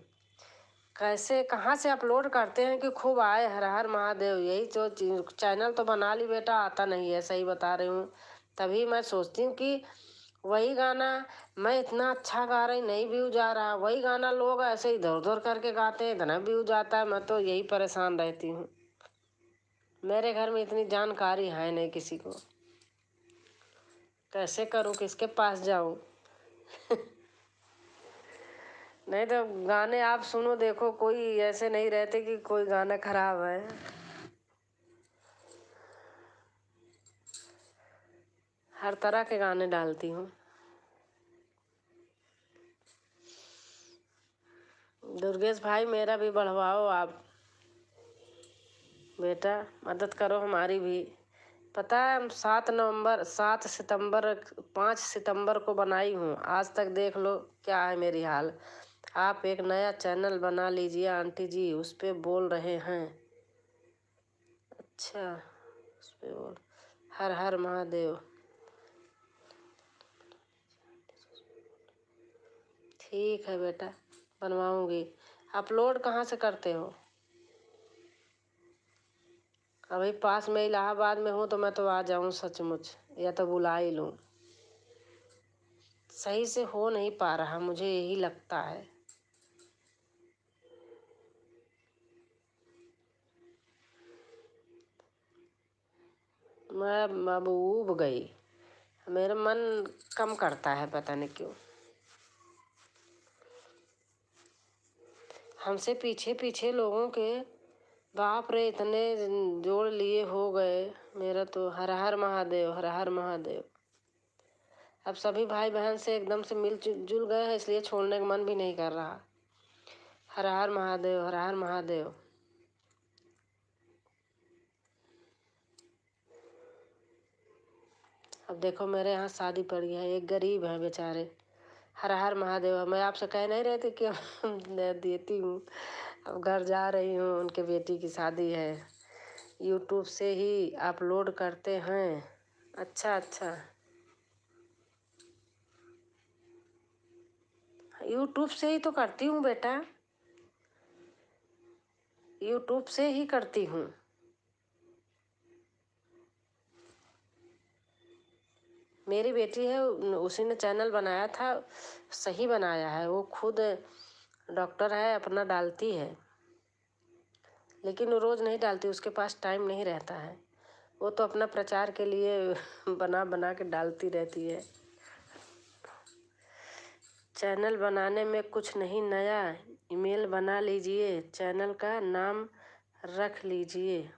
कैसे कहाँ से अपलोड करते हैं कि खूब आए? हर हर महादेव। यही तो चैनल तो बना ली बेटा, आता नहीं है, सही बता रही हूँ। तभी मैं सोचती हूँ कि वही गाना मैं इतना अच्छा गा रही, नहीं व्यू जा रहा, वही गाना लोग ऐसे इधर उधर करके गाते हैं, इतना व्यू जाता है। मैं तो यही परेशान रहती हूँ। मेरे घर में इतनी जानकारी है नहीं किसी को, कैसे करूँ, किसके पास जाऊँ? नहीं तो गाने आप सुनो, देखो कोई ऐसे नहीं रहते कि कोई गाना खराब है। हर तरह के गाने डालती हूँ। दुर्गेश भाई मेरा भी बढ़वाओ आप बेटा, मदद करो हमारी भी। पता है हम 5 सितंबर को बनाई हूँ, आज तक देख लो क्या है मेरी हाल। आप एक नया चैनल बना लीजिए आंटी जी, उस पे बोल रहे हैं। अच्छा, उस पे बोल। हर हर महादेव। ठीक है बेटा, बनवाऊंगी। अपलोड कहाँ से करते हो? अभी पास में इलाहाबाद में हूँ तो मैं तो आ जाऊँ सचमुच, या तो बुला ही लूँ। सही से हो नहीं पा रहा, मुझे यही लगता है। मैं अब ऊब गई, मेरा मन कम करता है, पता नहीं क्यों। हमसे पीछे पीछे लोगों के बाप रे इतने जोड़ लिए हो गए। मेरा तो हर हर महादेव हर हर महादेव। अब सभी भाई बहन से एकदम से मिल जुल गए हैं, इसलिए छोड़ने का मन भी नहीं कर रहा। हर हर महादेव हर हर महादेव। अब देखो मेरे यहाँ शादी पड़ गई है, एक गरीब है बेचारे। हर हर महादेव। मैं आपसे कह नहीं रही थी कि मैं देती हूँ। अब घर जा रही हूँ, उनके बेटी की शादी है। यूट्यूब से ही अपलोड करते हैं। अच्छा अच्छा, यूट्यूब से ही तो करती हूँ बेटा, यूट्यूब से ही करती हूँ। मेरी बेटी है, उसी ने चैनल बनाया था, सही बनाया है। वो खुद डॉक्टर है, अपना डालती है, लेकिन वो रोज़ नहीं डालती, उसके पास टाइम नहीं रहता है। वो तो अपना प्रचार के लिए बना बना के डालती रहती है। चैनल बनाने में कुछ नहीं नया, ईमेल बना लीजिए, चैनल का नाम रख लीजिए।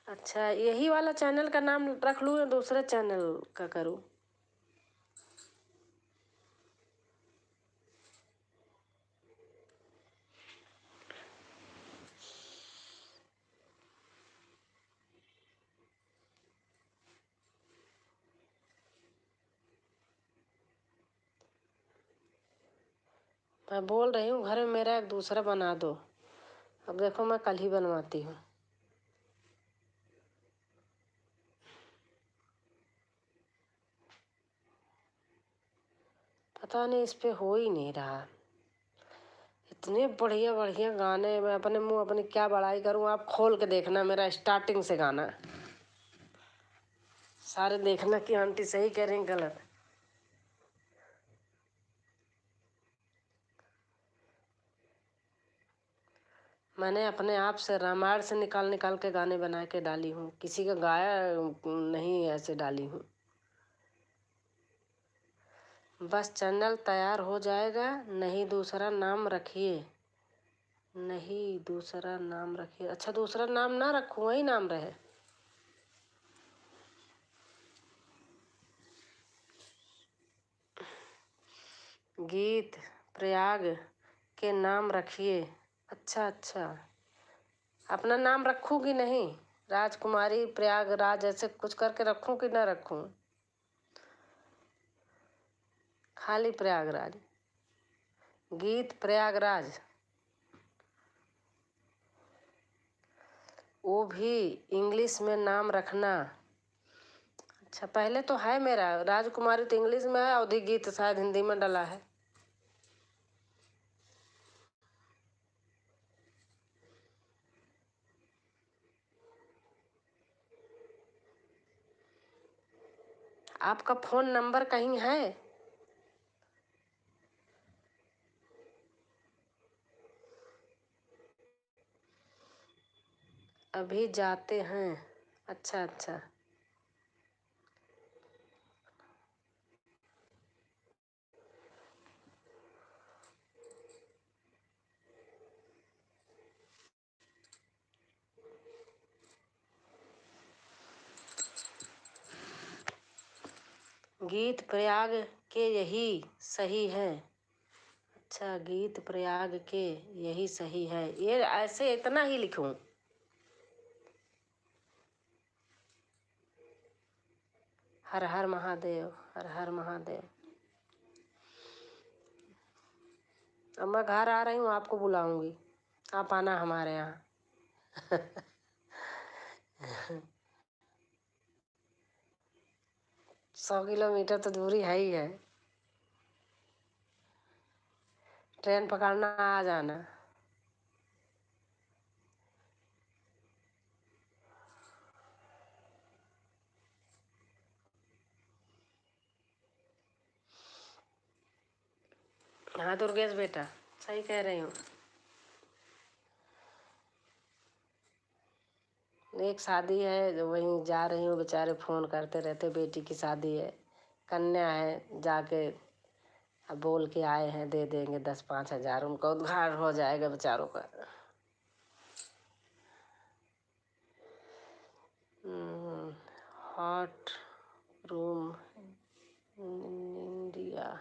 अच्छा, यही वाला चैनल का नाम रख लूँ या दूसरे चैनल का करूँ? मैं बोल रही हूँ घर में मेरा एक दूसरा बना दो। अब देखो मैं कल ही बनवाती हूँ। पता नहीं इस पे हो ही नहीं रहा। इतने बढ़िया बढ़िया गाने, मैं अपने मुंह अपनी क्या बड़ाई करूँ, आप खोल के देखना मेरा स्टार्टिंग से गाना, सारे देखना कि आंटी सही कह रही गलत। मैंने अपने आप से रामायण से निकाल निकाल के गाने बना के डाली हूँ, किसी का गाया नहीं, ऐसे डाली हूँ। बस चैनल तैयार हो जाएगा, नहीं दूसरा नाम रखिए, नहीं दूसरा नाम रखिए। अच्छा, दूसरा नाम ना रखूँ, वही नाम रहे? गीत प्रयाग के नाम रखिए। अच्छा अच्छा, अपना नाम रखूँ कि नहीं? राजकुमारी प्रयागराज ऐसे कुछ करके रखूँ कि ना रखूँ? खाली प्रयागराज, गीत प्रयागराज, वो भी इंग्लिश में नाम रखना। अच्छा, पहले तो है मेरा राजकुमारी तो इंग्लिश में है, अवधि गीत शायद हिंदी में डला है। आपका फोन नंबर कहीं है? अभी जाते हैं। अच्छा अच्छा, गीत प्रयाग के यही सही है। अच्छा, गीत प्रयाग के यही सही है, ये ऐसे इतना ही लिखूं? हर हर महादेव, हर हर महादेव। अब मैं घर आ रही हूँ, आपको बुलाऊंगी, आप आना हमारे यहाँ। 100 किलोमीटर तो दूरी है ही है। ट्रेन पकड़ना, आ जाना। हाँ दुर्गेश बेटा, सही कह रही हूँ। एक शादी है जो वहीं जा रही हूँ, बेचारे फ़ोन करते रहते, बेटी की शादी है, कन्या है, जाके अब बोल के आए हैं, दे देंगे 10-5 हज़ार, उनका उद्धार हो जाएगा बेचारों का। Hot room India.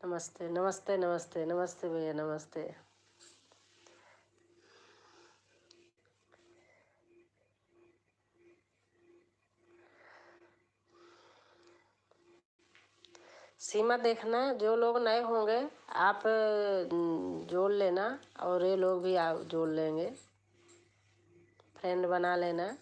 नमस्ते नमस्ते नमस्ते नमस्ते भैया, नमस्ते। सीमा देखना, जो लोग नए होंगे आप जोड़ लेना, और ये लोग भी आप जोड़ लेंगे, फ्रेंड बना लेना।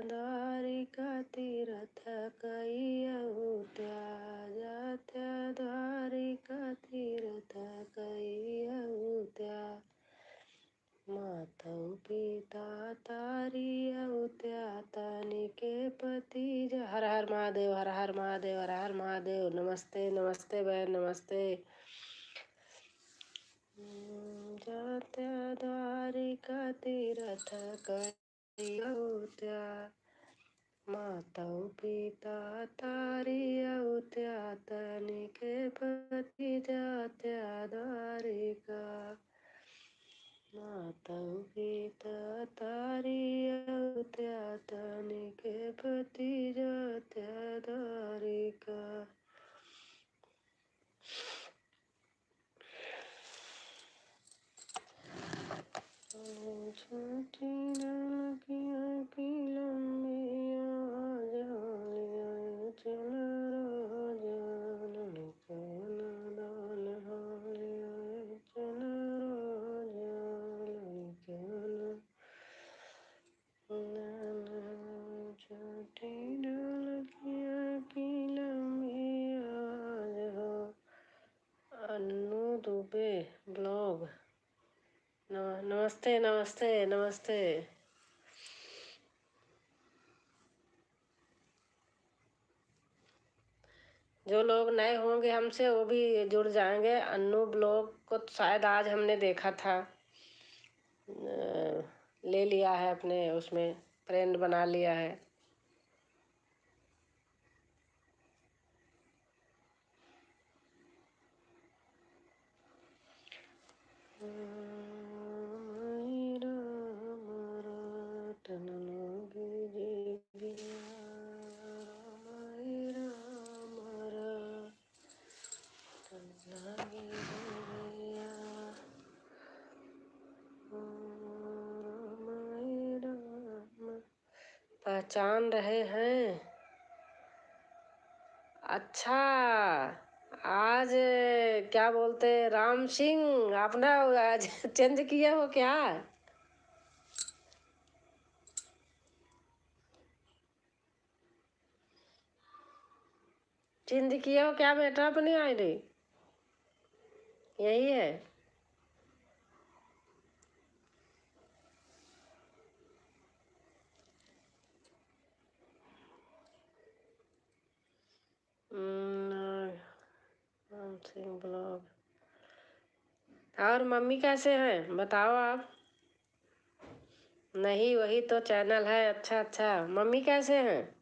द्वारिका तीरथ कइउत्या, जात्या द्वारिका तीरथ कइउत्या, मातौ पिता तारी अउत्या, तनिके पति हर हर महादेव, हर हर महादेव, हर हर महादेव। नमस्ते नमस्ते बहन, नमस्ते। जात्या द्वारिका तीरथ कइउत्या, मातौ पिता तारी अउत्या, तनिके पति जात्या द्वारिका, मातौ पिता तारी अउत्या, तनिके पति जात्या द्वारिका। छोटी नलकियाँ की लंबिया जालिया, चल राजा लड़कन दाल हालिया, चल राजा लड़कन। नमस्ते नमस्ते नमस्ते। जो लोग नए होंगे हमसे वो भी जुड़ जाएंगे। अन्नू ब्लॉग को तो शायद आज हमने देखा था, ले लिया है अपने उसमें, फ्रेंड बना लिया है। पहचान रहे हैं? अच्छा, आज क्या बोलते, राम सिंह अपना आज चेंज किया हो क्या? चेंज किया हो क्या बेटा अपनी आईडी? यही है। राम सिंह ब्लॉग। और मम्मी कैसे हैं बताओ आप? नहीं, वही तो चैनल है। अच्छा अच्छा, मम्मी कैसे हैं?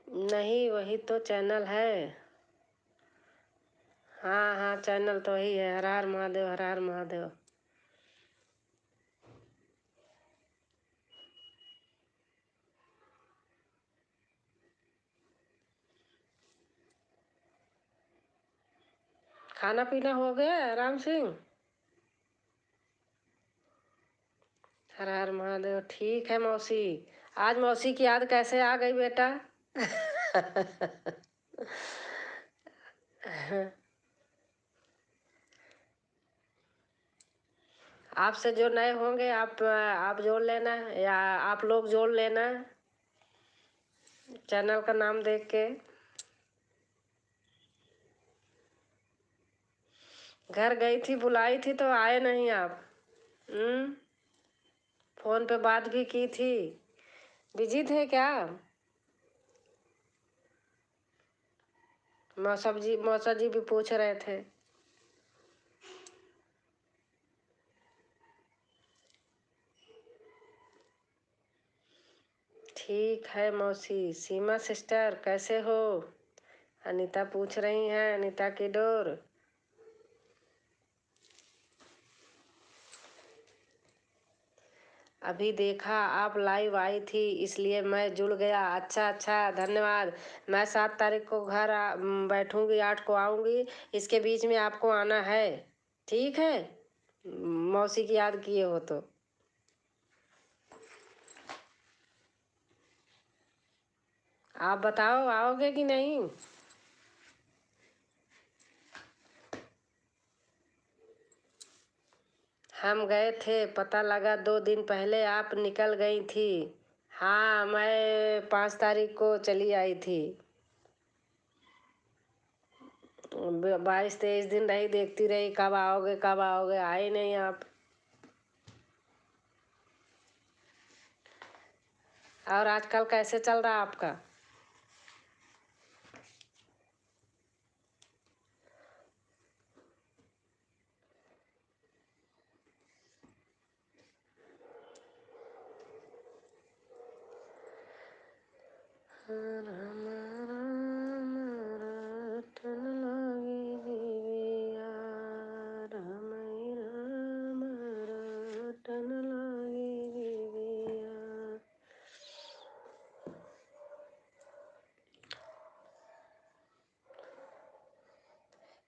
नहीं, वही तो चैनल है। हाँ हाँ, चैनल तो वही है। हर हर महादेव, हर हर महादेव। खाना पीना हो गया राम सिंह? हर हर महादेव। ठीक है मौसी। आज मौसी की याद कैसे आ गई बेटा? आपसे जो नए होंगे आप जोड़ लेना, या आप लोग जोड़ लेना चैनल का नाम देख के। घर गई थी, बुलाई थी तो आए नहीं आप। फोन पे बात भी की थी। बिजी थे क्या? मौसा जी भी पूछ रहे थे। ठीक है मौसी। सीमा सिस्टर कैसे हो? अनीता पूछ रही हैं, अनीता की डोर। अभी देखा आप लाइव आई थी इसलिए मैं जुड़ गया। अच्छा अच्छा, धन्यवाद। मैं 7 तारीख को घर बैठूंगी, 8 को आऊंगी। इसके बीच में आपको आना है, ठीक है? मौसी की याद किए हो तो। आप बताओ आओगे कि नहीं? हम गए थे, पता लगा 2 दिन पहले आप निकल गई थी। हाँ, मैं 5 तारीख को चली आई थी। 22-23 दिन रही, देखती रही कब आओगे कब आओगे, आए नहीं आप। और आजकल कैसे चल रहा आपका?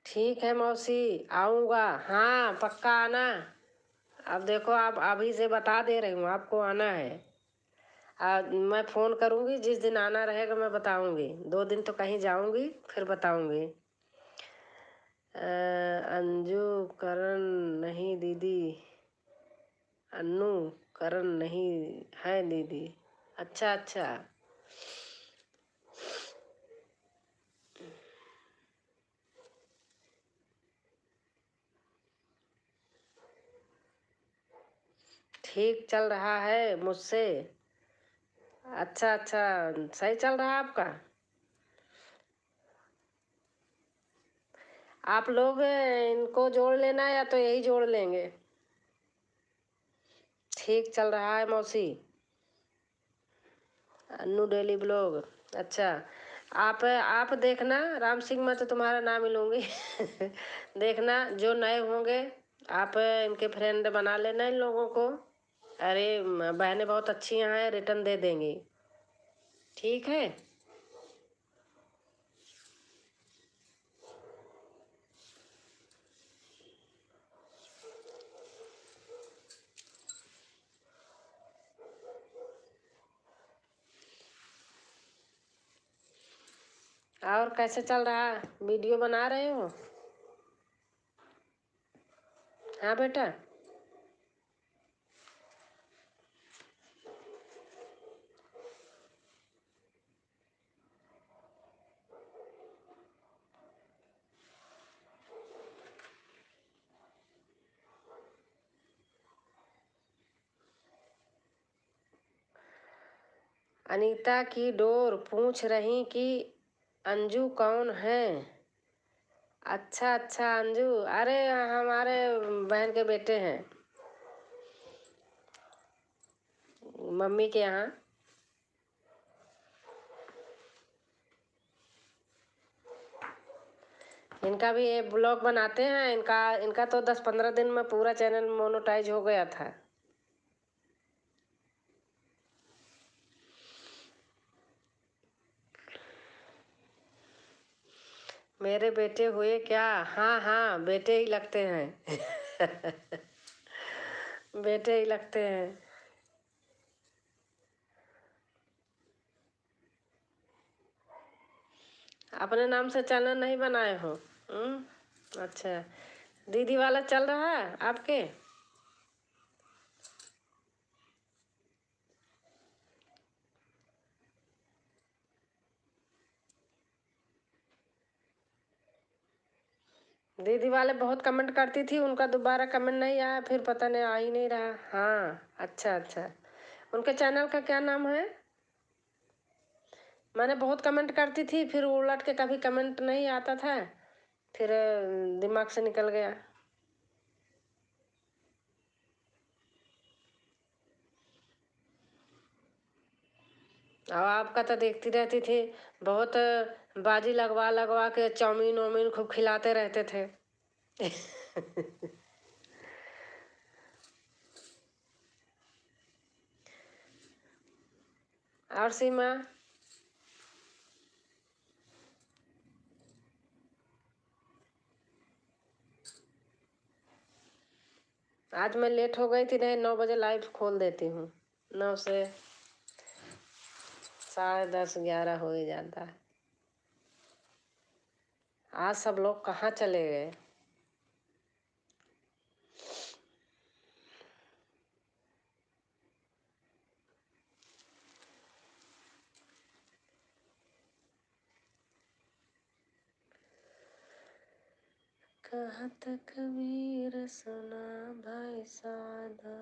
ठीक है मौसी, आऊँगा। हाँ पक्का आना। अब देखो, आप अभी से बता दे रही हूँ आपको आना है। मैं फ़ोन करूँगी, जिस दिन आना रहेगा मैं बताऊँगी। 2 दिन तो कहीं जाऊँगी, फिर बताऊँगी। अंजू करण नहीं दीदी, अन्नू करण नहीं है दीदी। अच्छा अच्छा। ठीक चल रहा है मुझसे। अच्छा अच्छा। सही चल रहा है आपका। आप लोग इनको जोड़ लेना या तो यही जोड़ लेंगे। ठीक चल रहा है मौसी। Annu daily blog. अच्छा। आप देखना राम सिंह, मैं तो तुम्हारा नाम ही लूँगी। देखना जो नए होंगे आप इनके फ्रेंड बना लेना इन लोगों को। अरे बहनें बहुत अच्छी हैं, रिटर्न दे देंगी। ठीक है। और कैसे चल रहा, वीडियो बना रहे हो। हाँ बेटा। अनीता की डोर पूछ रही कि अंजू कौन है। अच्छा अच्छा अंजू, अरे हमारे बहन के बेटे हैं, मम्मी के यहाँ। इनका भी ये ब्लॉग बनाते हैं, इनका इनका तो 10-15 दिन में पूरा चैनल मोनेटाइज हो गया था। मेरे बेटे हुए क्या। हाँ हाँ बेटे ही लगते हैं। बेटे ही लगते हैं। अपने नाम से चैनल नहीं बनाए हो। अच्छा। दीदी वाला चल रहा है आपके। दीदी वाले बहुत कमेंट करती थी, उनका दोबारा कमेंट नहीं आया, फिर पता नहीं आ ही नहीं रहा। हाँ अच्छा अच्छा। उनके चैनल का क्या नाम है। मैंने बहुत कमेंट करती थी, फिर उलट के कभी कमेंट नहीं आता था, फिर दिमाग से निकल गया। और आपका तो देखती रहती थी, बहुत बाजी लगवा लगवा के चाउमीन वाउमीन खूब खिलाते रहते थे। और सीमा। आज मैं लेट हो गई थी, नहीं 9 बजे लाइव खोल देती हूँ। 9 से 10:30 11 हो ही जाता है। आज सब लोग कहाँ चले गए। कहत कबीर सुना भाई साधा,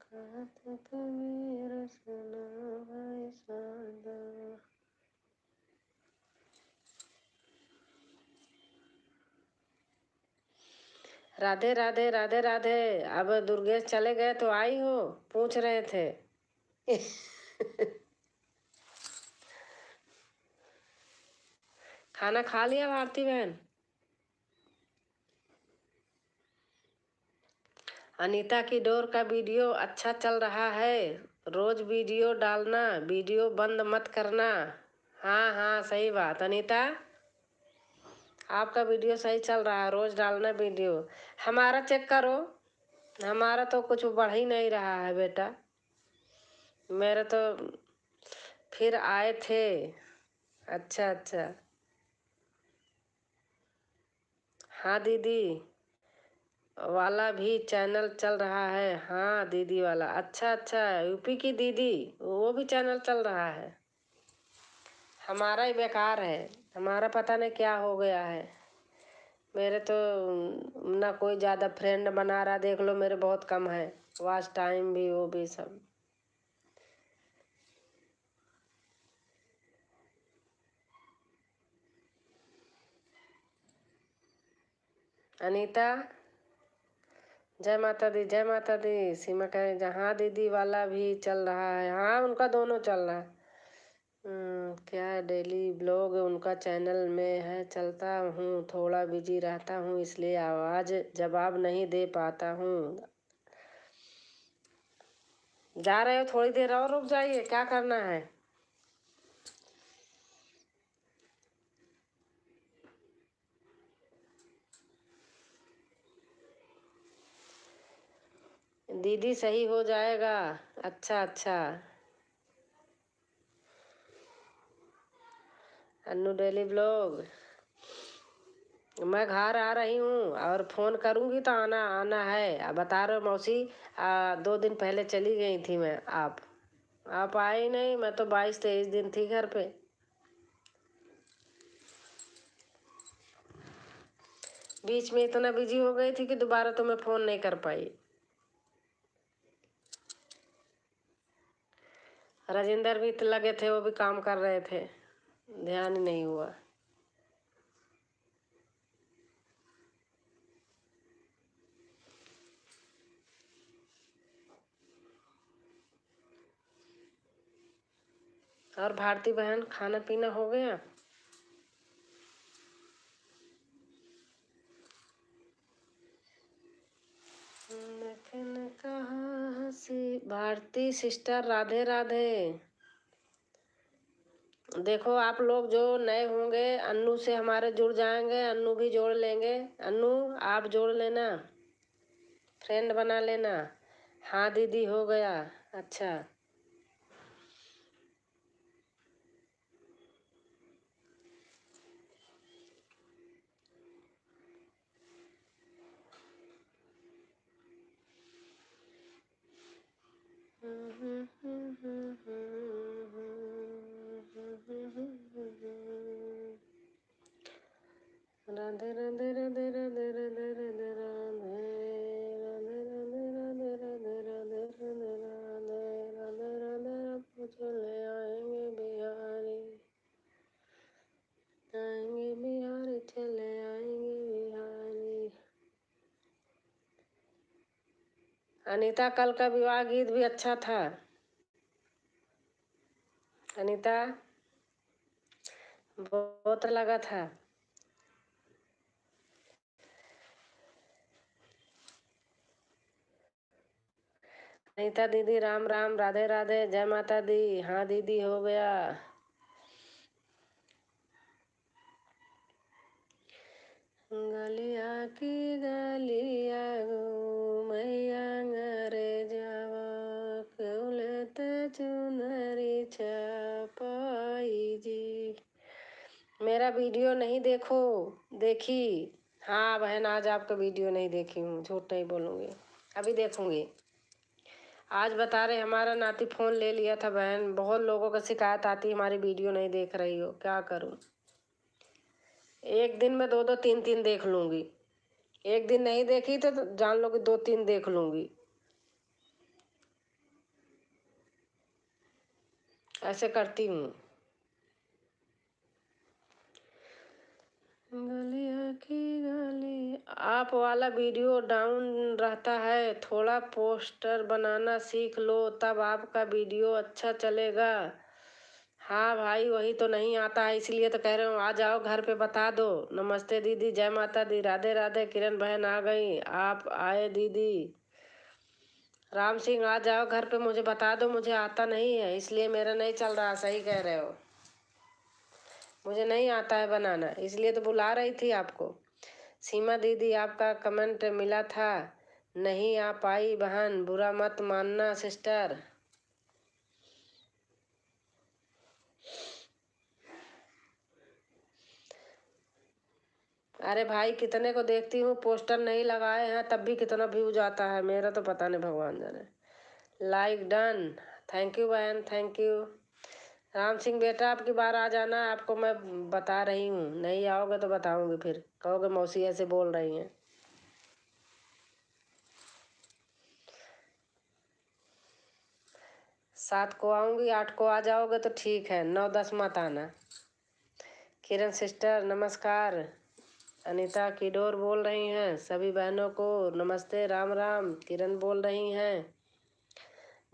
कहत कबीर सुना भाई साधा। राधे राधे राधे राधे। अब दुर्गेश चले गए तो आई हो, पूछ रहे थे। खाना खा लिया भारती बहन। अनीता की डोर का वीडियो अच्छा चल रहा है, रोज वीडियो डालना, वीडियो बंद मत करना। हाँ हाँ सही बात अनीता, आपका वीडियो सही चल रहा है, रोज डालना वीडियो। हमारा चेक करो, हमारा तो कुछ बढ़ ही नहीं रहा है बेटा। मेरे तो फिर आए थे। अच्छा अच्छा। हाँ दीदी। वाला भी चैनल चल रहा है। हाँ दीदी वाला, अच्छा अच्छा, यूपी की दीदी, वो भी चैनल चल रहा है। हमारा ही बेकार है, हमारा पता नहीं क्या हो गया है। मेरे तो ना कोई ज़्यादा फ्रेंड बना रहा, देख लो मेरे बहुत कम है, वॉच टाइम भी वो भी सब। अनीता, जय माता दी, जय माता दी। सीमा कहे जहाँ दीदी वाला भी चल रहा है। हाँ उनका दोनों चल रहा है। क्या डेली ब्लॉग उनका चैनल में है, चलता हूँ, थोड़ा बिजी रहता हूँ इसलिए आवाज़ जवाब नहीं दे पाता हूँ। जा रहे हो, थोड़ी देर और रुक जाइए, क्या करना है। दीदी सही हो जाएगा। अच्छा अच्छा। अन्नू डेली ब्लॉग, मैं घर आ रही हूँ और फ़ोन करूँगी तो आना आना है। अब बता रहे हो मौसी, 2 दिन पहले चली गई थी मैं, आप आए ही नहीं। मैं तो 22-23 दिन थी घर पे। बीच में इतना बिजी हो गई थी कि दोबारा तो मैं फ़ोन नहीं कर पाई। राजेंद्र भी लगे थे, वो भी काम कर रहे थे, ध्यान ही नहीं हुआ। और भारती बहन, खाना पीना हो गया? लेकिन कहाँ से भारती सिस्टर, राधे राधे। देखो आप लोग जो नए होंगे, अन्नू से हमारे जुड़ जाएंगे, अन्नू भी जोड़ लेंगे। अन्नू आप जोड़ लेना, फ्रेंड बना लेना। हाँ दीदी हो गया। अच्छा। राधे राधे राधे राधे राधे राधे राधे राधे राधे राधे राधे राधे राधे राधे राधे। चले आएंगे बिहारी, आएंगे बिहारी, चले आएंगे बिहारी। अनीता कल का विवाह गीत भी अच्छा था। अनीता बहुत लगा था। अनीता दीदी राम राम, राधे राधे, जय माता दी। हाँ दीदी हो गया। गलिया की गलिया मैया रे जावा, कौलत चुनरी छपाई जी। मेरा वीडियो नहीं देखी? हाँ बहन, आज आपका वीडियो नहीं देखी हूँ, झूठ नहीं बोलूँगी, अभी देखूँगी। आज बता रहे हमारा नाती फ़ोन ले लिया था बहन, बहुत लोगों का शिकायत आती, हमारी वीडियो नहीं देख रही हो, क्या करूँ। एक दिन में 2-2 3-3 देख लूँगी। एक दिन नहीं देखी तो जान लो कि 2-3 देख लूँगी, ऐसे करती हूँ। गलिया की गली, आप वाला वीडियो डाउन रहता है, थोड़ा पोस्टर बनाना सीख लो, तब आपका वीडियो अच्छा चलेगा। हाँ भाई, वही तो नहीं आता है, इसलिए तो कह रहे हूँ आ जाओ घर पे, बता दो। नमस्ते दीदी, जय माता दी, राधे राधे। किरण बहन आ गई, आप आए दीदी। राम सिंह आ जाओ घर पे, मुझे बता दो, मुझे आता नहीं है इसलिए मेरा नहीं चल रहा। सही कह रहे हो, मुझे नहीं आता है बनाना, इसलिए तो बुला रही थी आपको। सीमा दीदी आपका कमेंट मिला था, नहीं आ पाई बहन, बुरा मत मानना सिस्टर। अरे भाई कितने को देखती हूँ, पोस्टर नहीं लगाए हैं तब भी कितना व्यूज आता है, मेरा तो पता नहीं, भगवान जाने। लाइक डन, थैंक यू बहन, थैंक यू। राम सिंह बेटा आपकी बार आ जाना, आपको मैं बता रही हूँ, नहीं आओगे तो बताऊंगी, फिर कहोगे मौसी ऐसे बोल रही हैं। 7 को आऊँगी, 8 को आ जाओगे तो ठीक है, 9-10 मत आना। किरण सिस्टर नमस्कार। अनीता किडोर बोल रही हैं, सभी बहनों को नमस्ते, राम राम। किरण बोल रही हैं,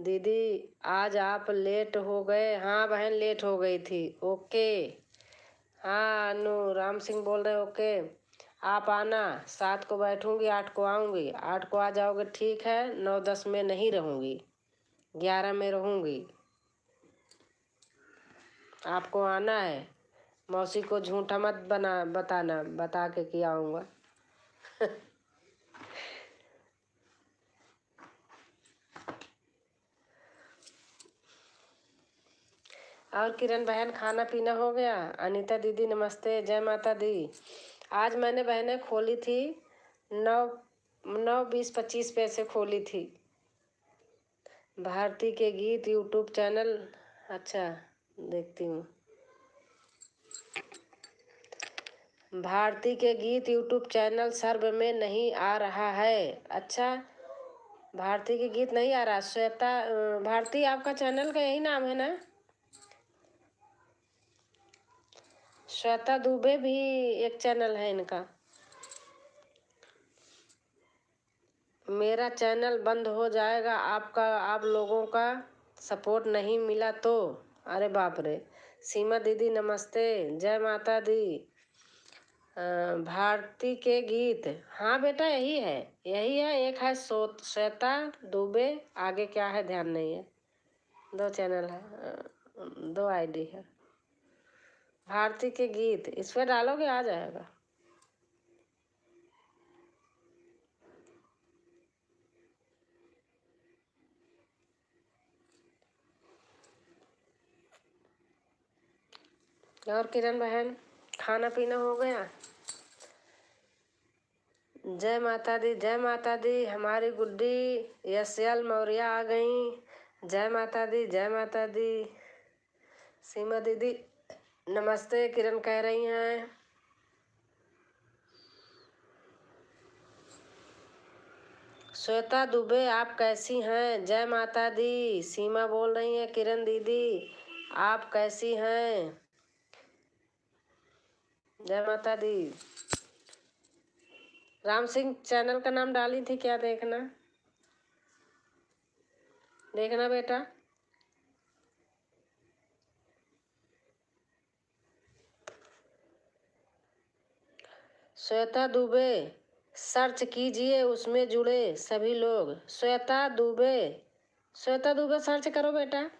दीदी आज आप लेट हो गए। हाँ बहन लेट हो गई थी, ओके। हाँ अनु, राम सिंह बोल रहे ओके। आप आना, 7 को बैठूंगी, 8 को आऊँगी, 8 को आ जाओगे ठीक है, 9-10 में नहीं रहूँगी, 11 में रहूँगी। आपको आना है, मौसी को झूठा मत बताना, बता के कि आऊँगा। और किरण बहन खाना पीना हो गया? अनीता दीदी नमस्ते, जय माता दी। आज मैंने बहनें खोली थी 9-20-25 पैसे खोली थी। भारती के गीत यूट्यूब चैनल, अच्छा देखती हूँ। भारती के गीत यूट्यूब चैनल सर्व में नहीं आ रहा है। अच्छा भारती के गीत नहीं आ रहा। श्वेता भारती आपका चैनल का यही नाम है ना? श्वेता दुबे भी एक चैनल है इनका। मेरा चैनल बंद हो जाएगा आप लोगों का सपोर्ट नहीं मिला तो। अरे बाप रे। सीमा दीदी नमस्ते, जय माता दी। भारती के गीत, हाँ बेटा यही है, एक है श्वेता दुबे, आगे क्या है ध्यान नहीं है। 2 चैनल है, 2 आईडी है। भारती के गीत इस पर डालोगे आ जाएगा। और किरण बहन खाना पीना हो गया? जय माता दी, जय माता दी। हमारी गुड्डी यशयल मौर्य आ गई, जय माता दी, जय माता दी। सीमा दीदी नमस्ते, किरण कह रही हैं। श्वेता दुबे आप कैसी हैं? जय माता दी। सीमा बोल रही हैं, किरण दीदी आप कैसी हैं? जय माता दी। राम सिंह चैनल का नाम डाली थी क्या, देखना देखना बेटा। श्वेता दुबे सर्च कीजिए, उसमें जुड़े सभी लोग। श्वेता दुबे सर्च करो बेटा।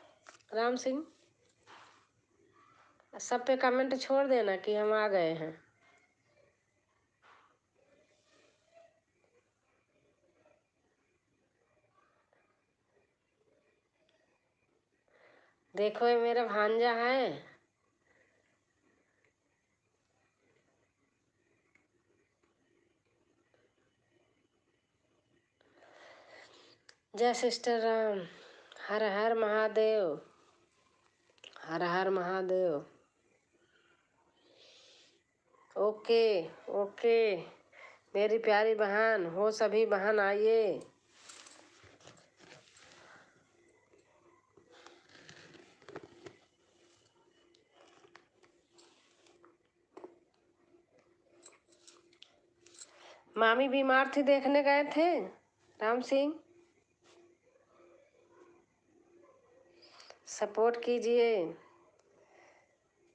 राम सिंह सब पे कमेंट छोड़ देना कि हम आ गए हैं। देखो ये मेरा भांजा है। जय सिस्टर राम, हर हर महादेव, हर हर महादेव। ओके ओके मेरी प्यारी बहन हो, सभी बहन आइए। मामी बीमार थी, देखने गए थे राम सिंह। सपोर्ट कीजिए।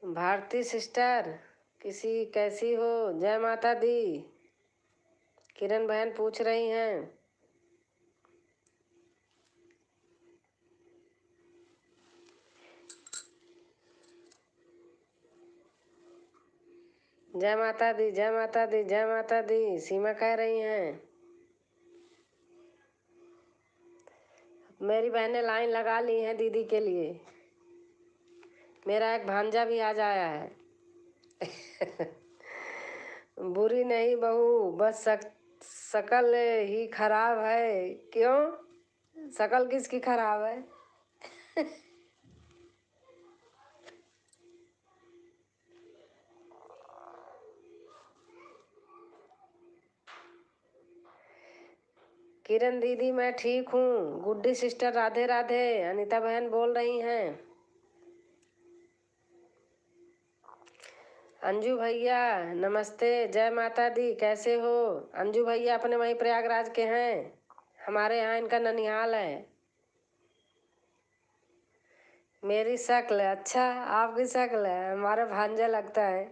भारती सिस्टर कैसी हो? जय माता दी। किरण बहन पूछ रही हैं। जय माता दी, जय माता दी, जय माता दी। सीमा कह रही हैं। मेरी बहनें लाइन लगा ली हैं दीदी के लिए। मेरा एक भांजा भी आ जाया है। बुरी नहीं बहू, बस शकल ही खराब है। क्यों? शकल किसकी खराब है? किरण दीदी मैं ठीक हूँ। गुड्डी सिस्टर राधे राधे। अनीता बहन बोल रही हैं। अंजू भैया नमस्ते, जय माता दी, कैसे हो? अंजू भैया अपने वहीं प्रयागराज के हैं। हमारे यहाँ इनका ननिहाल है। मेरी शक्ल? अच्छा, आपकी शक्ल है, हमारा भांजा लगता है।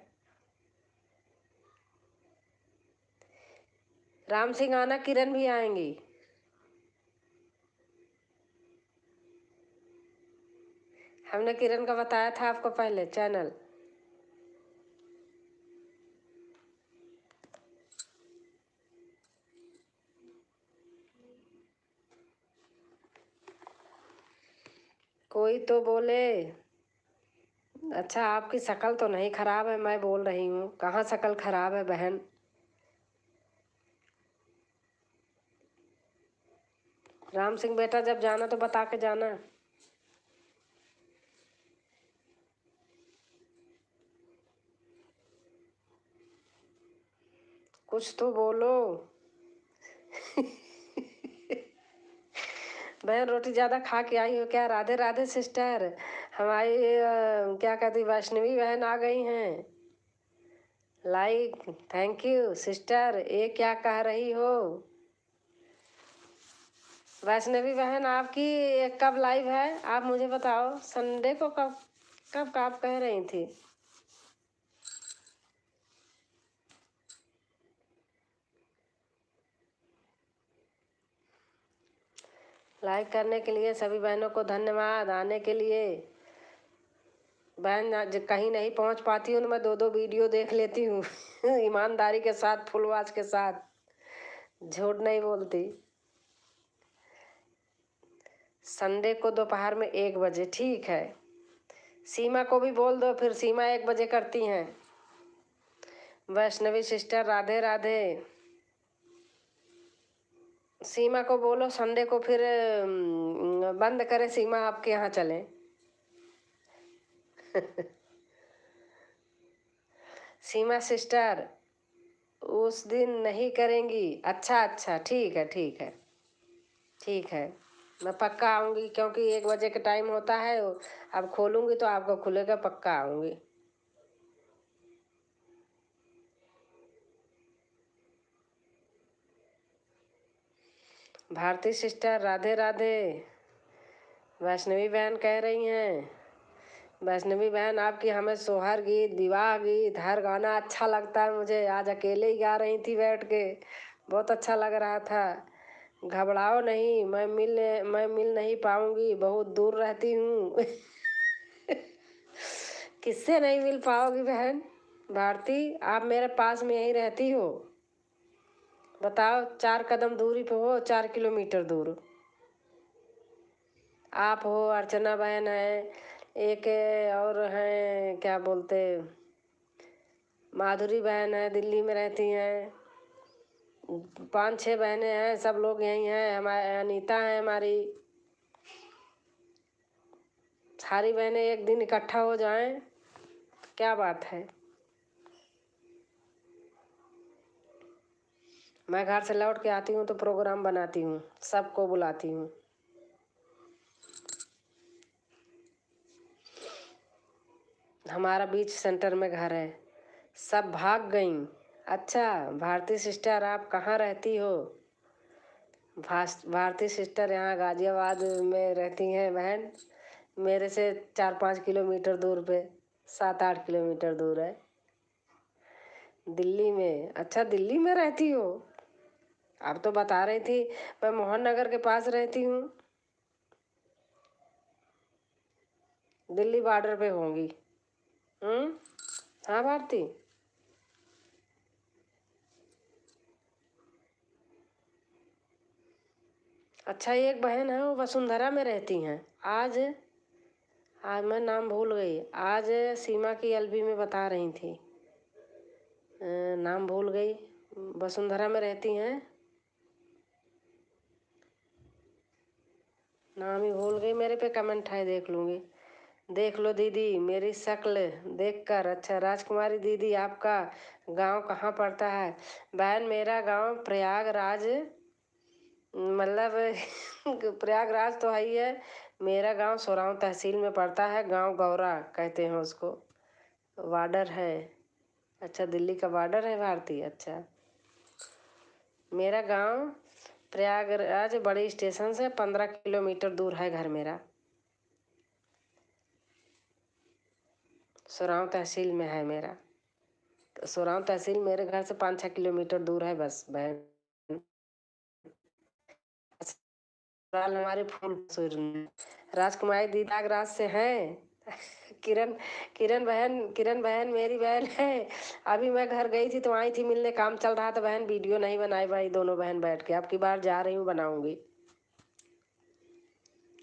राम सिंह आना, किरण भी आएंगी। हमने किरण का बताया था आपको पहले चैनल। कोई तो बोले। अच्छा, आपकी शक्ल तो नहीं खराब है, मैं बोल रही हूँ कहाँ शक्ल खराब है बहन। राम सिंह बेटा जब जाना तो बता के जाना। कुछ तो बोलो। बहन रोटी ज़्यादा खा के आई हो क्या? राधे राधे सिस्टर। हमारी क्या कहती वैष्णवी बहन आ गई हैं। Like, thank you sister. ये क्या कह रही हो? वैष्णवी बहन आपकी कब लाइव है आप मुझे बताओ। संडे को कब कब आप कह रही थी? लाइक करने के लिए सभी बहनों को धन्यवाद, आने के लिए। बहन कहीं नहीं पहुंच पाती हूँ तो मैं 2-2 वीडियो देख लेती हूँ। ईमानदारी के साथ, फुल वॉच के साथ, झूठ नहीं बोलती। संडे को दोपहर में 1 बजे, ठीक है। सीमा को भी बोल दो, फिर सीमा 1 बजे करती हैं। वैष्णवी सिस्टर राधे राधे। सीमा को बोलो संडे को फिर बंद करे, सीमा आपके यहाँ चले। सीमा सिस्टर उस दिन नहीं करेंगी? अच्छा अच्छा, ठीक है ठीक है ठीक है। मैं पक्का आऊँगी, क्योंकि 1 बजे का टाइम होता है। अब खोलूँगी तो आपको खुलेगा, पक्का आऊँगी। भारती सिस्टर राधे राधे। वैष्णवी बहन कह रही हैं। वैष्णवी बहन आपकी हमें सोहर गीत, विवाह गीत, हर गाना अच्छा लगता है मुझे। आज अकेले ही गा रही थी बैठ के, बहुत अच्छा लग रहा था। घबराओ नहीं, मैं मिल नहीं पाऊंगी, बहुत दूर रहती हूँ। किससे नहीं मिल पाओगी बहन? भारती आप मेरे पास में यहीं रहती हो। बताओ, 4 कदम दूरी पे हो, 4 किलोमीटर दूर। आप हो, अर्चना बहन है, एक और हैं क्या बोलते, माधुरी बहन है, दिल्ली में रहती हैं। 5-6 बहनें हैं, सब लोग यहीं हैं। हमारे अनीता है हमारी। सारी बहनें एक दिन इकट्ठा हो जाएं, क्या बात है। मैं घर से लौट के आती हूँ तो प्रोग्राम बनाती हूँ, सबको बुलाती हूँ। हमारा बीच सेंटर में घर है। सब भाग गईं। अच्छा, भारती सिस्टर आप कहाँ रहती हो? भारती सिस्टर यहाँ गाजियाबाद में रहती हैं बहन। मेरे से 4-5 किलोमीटर दूर पे, 7-8 किलोमीटर दूर है। दिल्ली में? अच्छा, दिल्ली में रहती हो। आप तो बता रही थी मैं मोहन नगर के पास रहती हूँ। दिल्ली बॉर्डर पे होंगी। हाँ भारती। अच्छा, एक बहन है वो वसुंधरा में रहती हैं। आज आज मैं नाम भूल गई। आज सीमा की एलबी में बता रही थी। नाम भूल गई, वसुंधरा में रहती हैं, नाम ही भूल गई, मेरे पे कमेंट है, देख लूँगी। देख लो दीदी मेरी शक्ल देखकर। अच्छा राजकुमारी दीदी, आपका गांव कहाँ पड़ता है? बहन मेरा गांव प्रयागराज, मतलब प्रयागराज तो है ही है। मेरा गांव सोराव तहसील में पड़ता है, गांव गौरा कहते हैं उसको, बॉर्डर है। अच्छा दिल्ली का बॉर्डर है भारतीय। अच्छा मेरा गांव प्रयागराज बड़ी स्टेशन से 15 किलोमीटर दूर है घर मेरा, सोराव तहसील में है मेरा। तो सोराव तहसील मेरे घर से 5-6 किलोमीटर दूर है बस बहन। ससुराल हमारे फूलपुर में। राजकुमारी दीदी प्रयागराज से हैं। किरण किरण बहन मेरी बहन है। अभी मैं घर गई थी तो आई थी मिलने, काम चल रहा था बहन, वीडियो नहीं बनाई भाई, दोनों बहन बैठ के। अब की बार जा रही हूँ बनाऊंगी।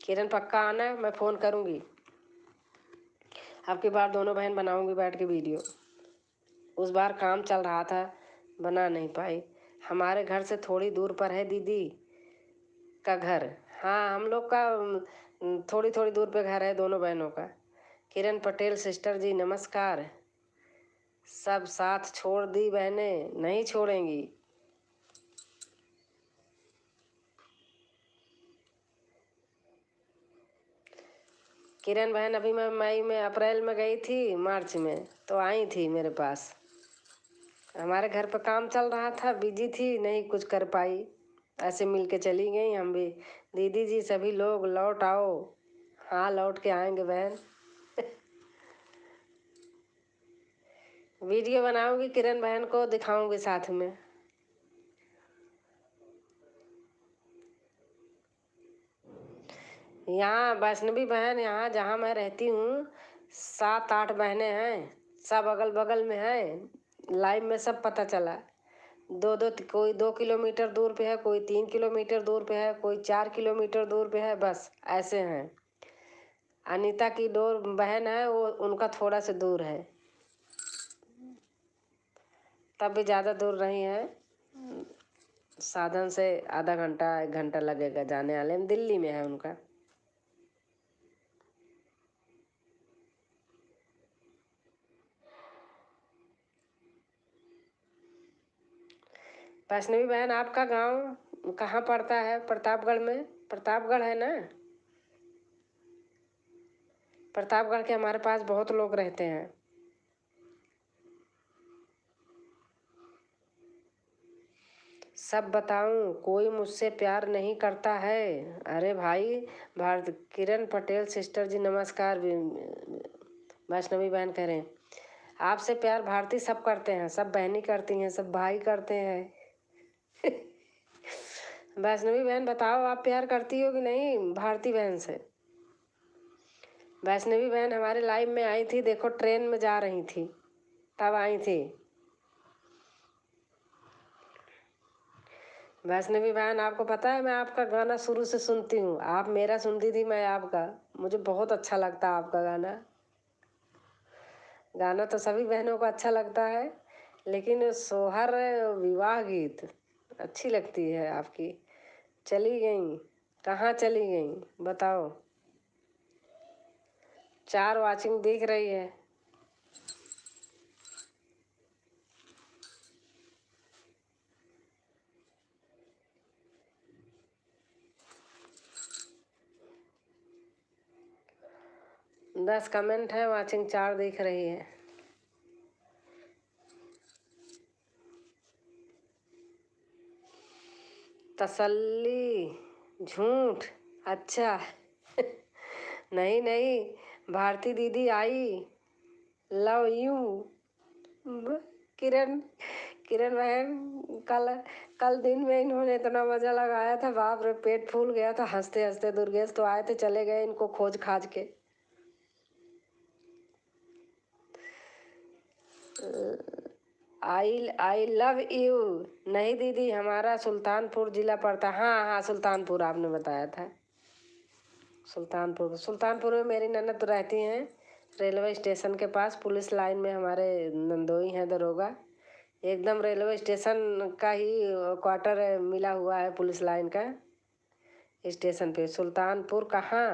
किरण पक्का आना, मैं फ़ोन करूँगी। अब की बार दोनों बहन बनाऊंगी बैठ के वीडियो। उस बार काम चल रहा था, बना नहीं पाई। हमारे घर से थोड़ी दूर पर है दीदी का घर। हाँ हम लोग का थोड़ी थोड़ी दूर पे घर है दोनों बहनों का। किरण पटेल सिस्टर जी नमस्कार। सब साथ छोड़ दी बहनें नहीं छोड़ेंगी। किरण बहन अभी मैं मई में अप्रैल में गई थी, मार्च में तो आई थी मेरे पास। हमारे घर पर काम चल रहा था, बिजी थी नहीं कुछ कर पाई, ऐसे मिल के चली गई हम भी। दीदी जी सभी लोग लौट आओ। हाँ लौट के आएंगे बहन। वीडियो बनाऊंगी, किरण बहन को दिखाऊंगी साथ में। यहाँ वैष्णवी बहन, यहाँ जहाँ मैं रहती हूँ 7-8 बहनें हैं, सब अगल बगल में हैं। लाइव में सब पता चला। कोई 2 किलोमीटर दूर पे है, कोई 3 किलोमीटर दूर पे है, कोई 4 किलोमीटर दूर पे है, बस ऐसे हैं। अनीता की डोर बहन है, वो उनका थोड़ा सा दूर है, तब भी ज़्यादा दूर नहीं है। साधन से आधा घंटा 1 घंटा लगेगा जाने आने में। दिल्ली में है उनका। वैष्णवी बहन आपका गांव कहाँ पड़ता है? प्रतापगढ़ में, प्रतापगढ़ है ना? प्रतापगढ़ के हमारे पास बहुत लोग रहते हैं। सब बताऊं, कोई मुझसे प्यार नहीं करता है। अरे भाई, भारत किरण पटेल सिस्टर जी नमस्कार। वैष्णवी बहन कह रहे हैं आपसे प्यार भारती सब करते हैं, सब बहनी करती हैं, सब भाई करते हैं। वैष्णवी बहन बताओ आप प्यार करती हो कि नहीं भारती बहन से? वैष्णवी बहन हमारे लाइव में आई थी, देखो ट्रेन में जा रही थी तब आई थी। वैष्णवी बहन आपको पता है मैं आपका गाना शुरू से सुनती हूँ, आप मेरा सुनती थी, मैं आपका। मुझे बहुत अच्छा लगता है आपका गाना। गाना तो सभी बहनों को अच्छा लगता है, लेकिन सोहर विवाह गीत अच्छी लगती है आपकी। चली गई, कहाँ चली गई बताओ? 4 वाचिंग दिख रही है। दस कमेंट है, वाचिंग 4 दिख रही है। तसल्ली झूठ? अच्छा। नहीं नहीं, भारती दीदी आई, लव यू। किरण किरण बहन, कल कल दिन में इन्होंने इतना मजा लगाया था, बाप रे पेट फूल गया था हंसते हंसते। दुर्गेश तो आए थे, चले गए इनको खोज खाज के। I love you. नहीं दीदी, हमारा सुल्तानपुर जिला पड़ता। हाँ हाँ सुल्तानपुर आपने बताया था। सुल्तानपुर में मेरी ननद रहती हैं, रेलवे स्टेशन के पास, पुलिस लाइन में हमारे नंदोई हैं दरोगा। एकदम रेलवे स्टेशन का ही क्वार्टर मिला हुआ है, पुलिस लाइन का स्टेशन पे। सुल्तानपुर कहाँ?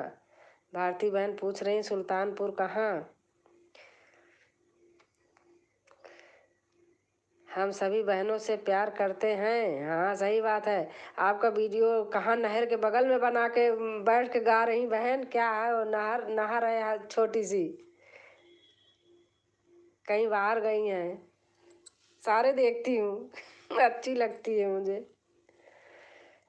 भारती बहन पूछ रही सुल्तानपुर कहाँ। हम सभी बहनों से प्यार करते हैं। हाँ सही बात है। आपका वीडियो कहाँ नहर के बगल में बना के बैठ के गा रही बहन, क्या है वो? नहर नहा रहे हैं छोटी सी, कहीं बाहर गई हैं? सारे देखती हूँ अच्छी लगती है मुझे।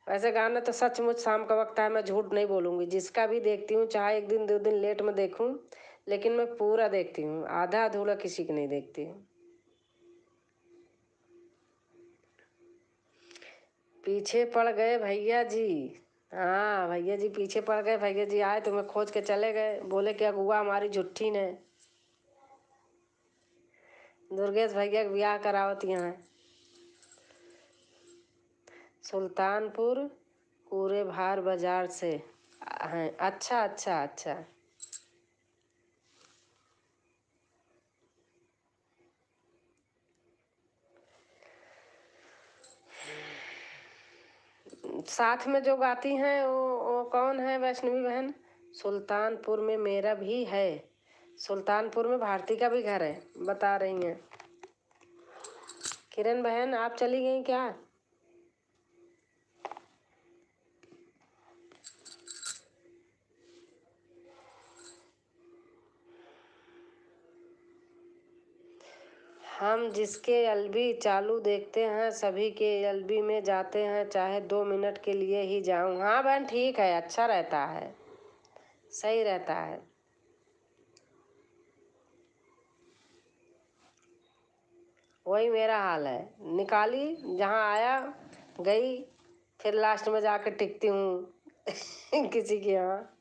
वैसे गाना तो सचमुच शाम का वक्त है, मैं झूठ नहीं बोलूँगी। जिसका भी देखती हूँ, चाहे एक दिन 2 दिन लेट में देखूँ, लेकिन मैं पूरा देखती हूँ, आधा अधूरा किसी की नहीं देखती हूँ। पीछे पड़ गए भैया जी। हाँ भैया जी पीछे पड़ गए। भैया जी आए तुम्हें खोज के चले गए, बोले कि अगुआ हमारी झुट्ठी ने दुर्गेश भैया का ब्याह करावत यहाँ। सुल्तानपुर पूरे भार बाजार से हैं। अच्छा अच्छा अच्छा। साथ में जो गाती हैं वो कौन है वैष्णवी बहन? सुल्तानपुर में मेरा भी है। सुल्तानपुर में भारती का भी घर है, बता रही हैं। किरण बहन आप चली गई क्या? हम जिसके एलबी चालू देखते हैं, सभी के एलबी में जाते हैं, चाहे 2 मिनट के लिए ही जाऊं। हाँ बहन ठीक है, अच्छा रहता है, सही रहता है। वही मेरा हाल है, निकाली जहाँ आया गई, फिर लास्ट में जाकर टिकती हूँ किसी के यहाँ।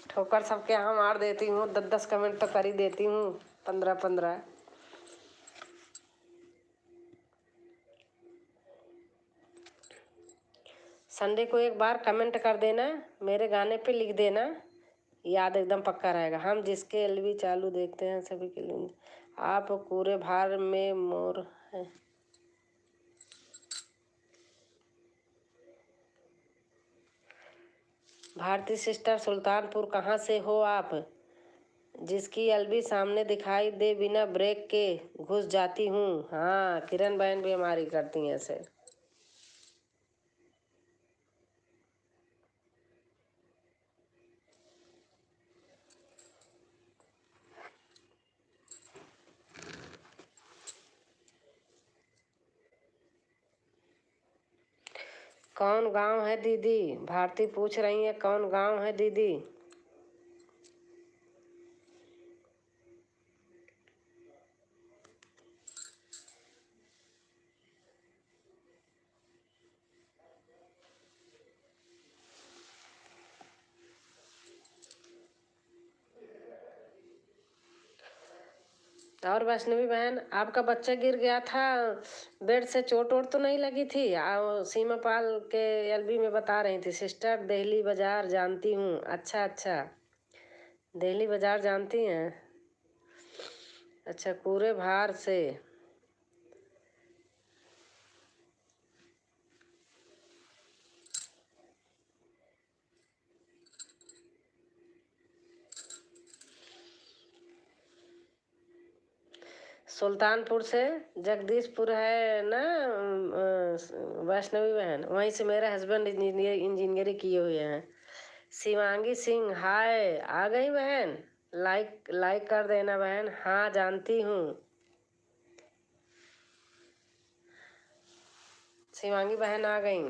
ठोकर सबके यहाँ मार देती हूँ, 10-10 कमेंट तो कर ही देती हूँ, 15-15। संडे को एक बार कमेंट कर देना, मेरे गाने पे लिख देना, याद एकदम पक्का रहेगा। हम जिसके एलबी चालू देखते हैं, सभी के लिए आप पूरे भार में मोर है। भारती सिस्टर सुल्तानपुर कहाँ से हो आप? जिसकी एलबी सामने दिखाई दे बिना ब्रेक के घुस जाती हूँ। हाँ किरण बहन भी हमारी करती हैं ऐसे। कौन गांव है दीदी? भारती पूछ रही है कौन गांव है दीदी। और वैष्णवी बहन आपका बच्चा गिर गया था बेड से, चोट वोट तो नहीं लगी थी? सीमा पाल के एलबी में बता रही थी सिस्टर, दिल्ली बाजार जानती हूँ। अच्छा अच्छा, दिल्ली बाजार जानती हैं। अच्छा पूरे भार से। सुल्तानपुर से जगदीशपुर है ना वैष्णवी बहन, वहीं से मेरे हस्बैंड इंजीनियरिंग किए हुए हैं। शिवांगी सिंह हाय, आ गई बहन? लाइक लाइक कर देना बहन। हाँ जानती हूँ, शिवांगी बहन आ गई।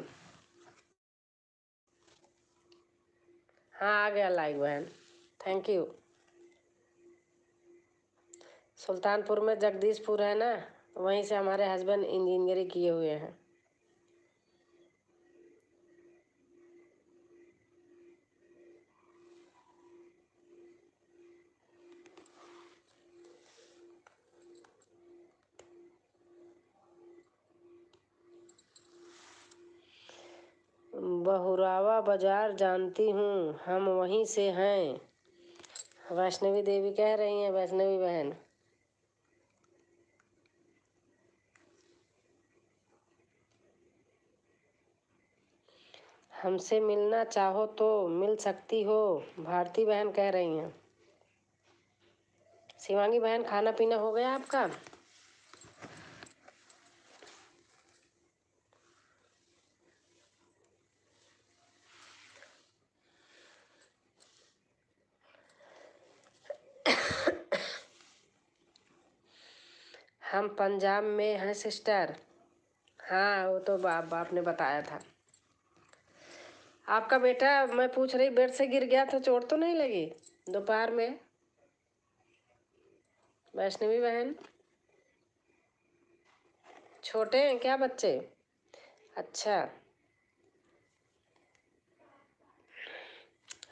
हाँ आ गया लाइक बहन, थैंक यू। सुल्तानपुर में जगदीशपुर है ना, वहीं से हमारे हस्बैंड इंजीनियरिंग किए हुए हैं। बहुरावा बाजार जानती हूँ, हम वहीं से हैं। वैष्णवी देवी कह रही हैं वैष्णवी बहन। हमसे मिलना चाहो तो मिल सकती हो, भारती बहन कह रही हैं। शिवांगी बहन, खाना पीना हो गया आपका? हम पंजाब में हैं सिस्टर। हाँ, वो तो बाप ने बताया था। आपका बेटा, मैं पूछ रही, बेड से गिर गया था, चोट तो नहीं लगी दोपहर में? वैष्णवी बहन, छोटे हैं क्या बच्चे? अच्छा।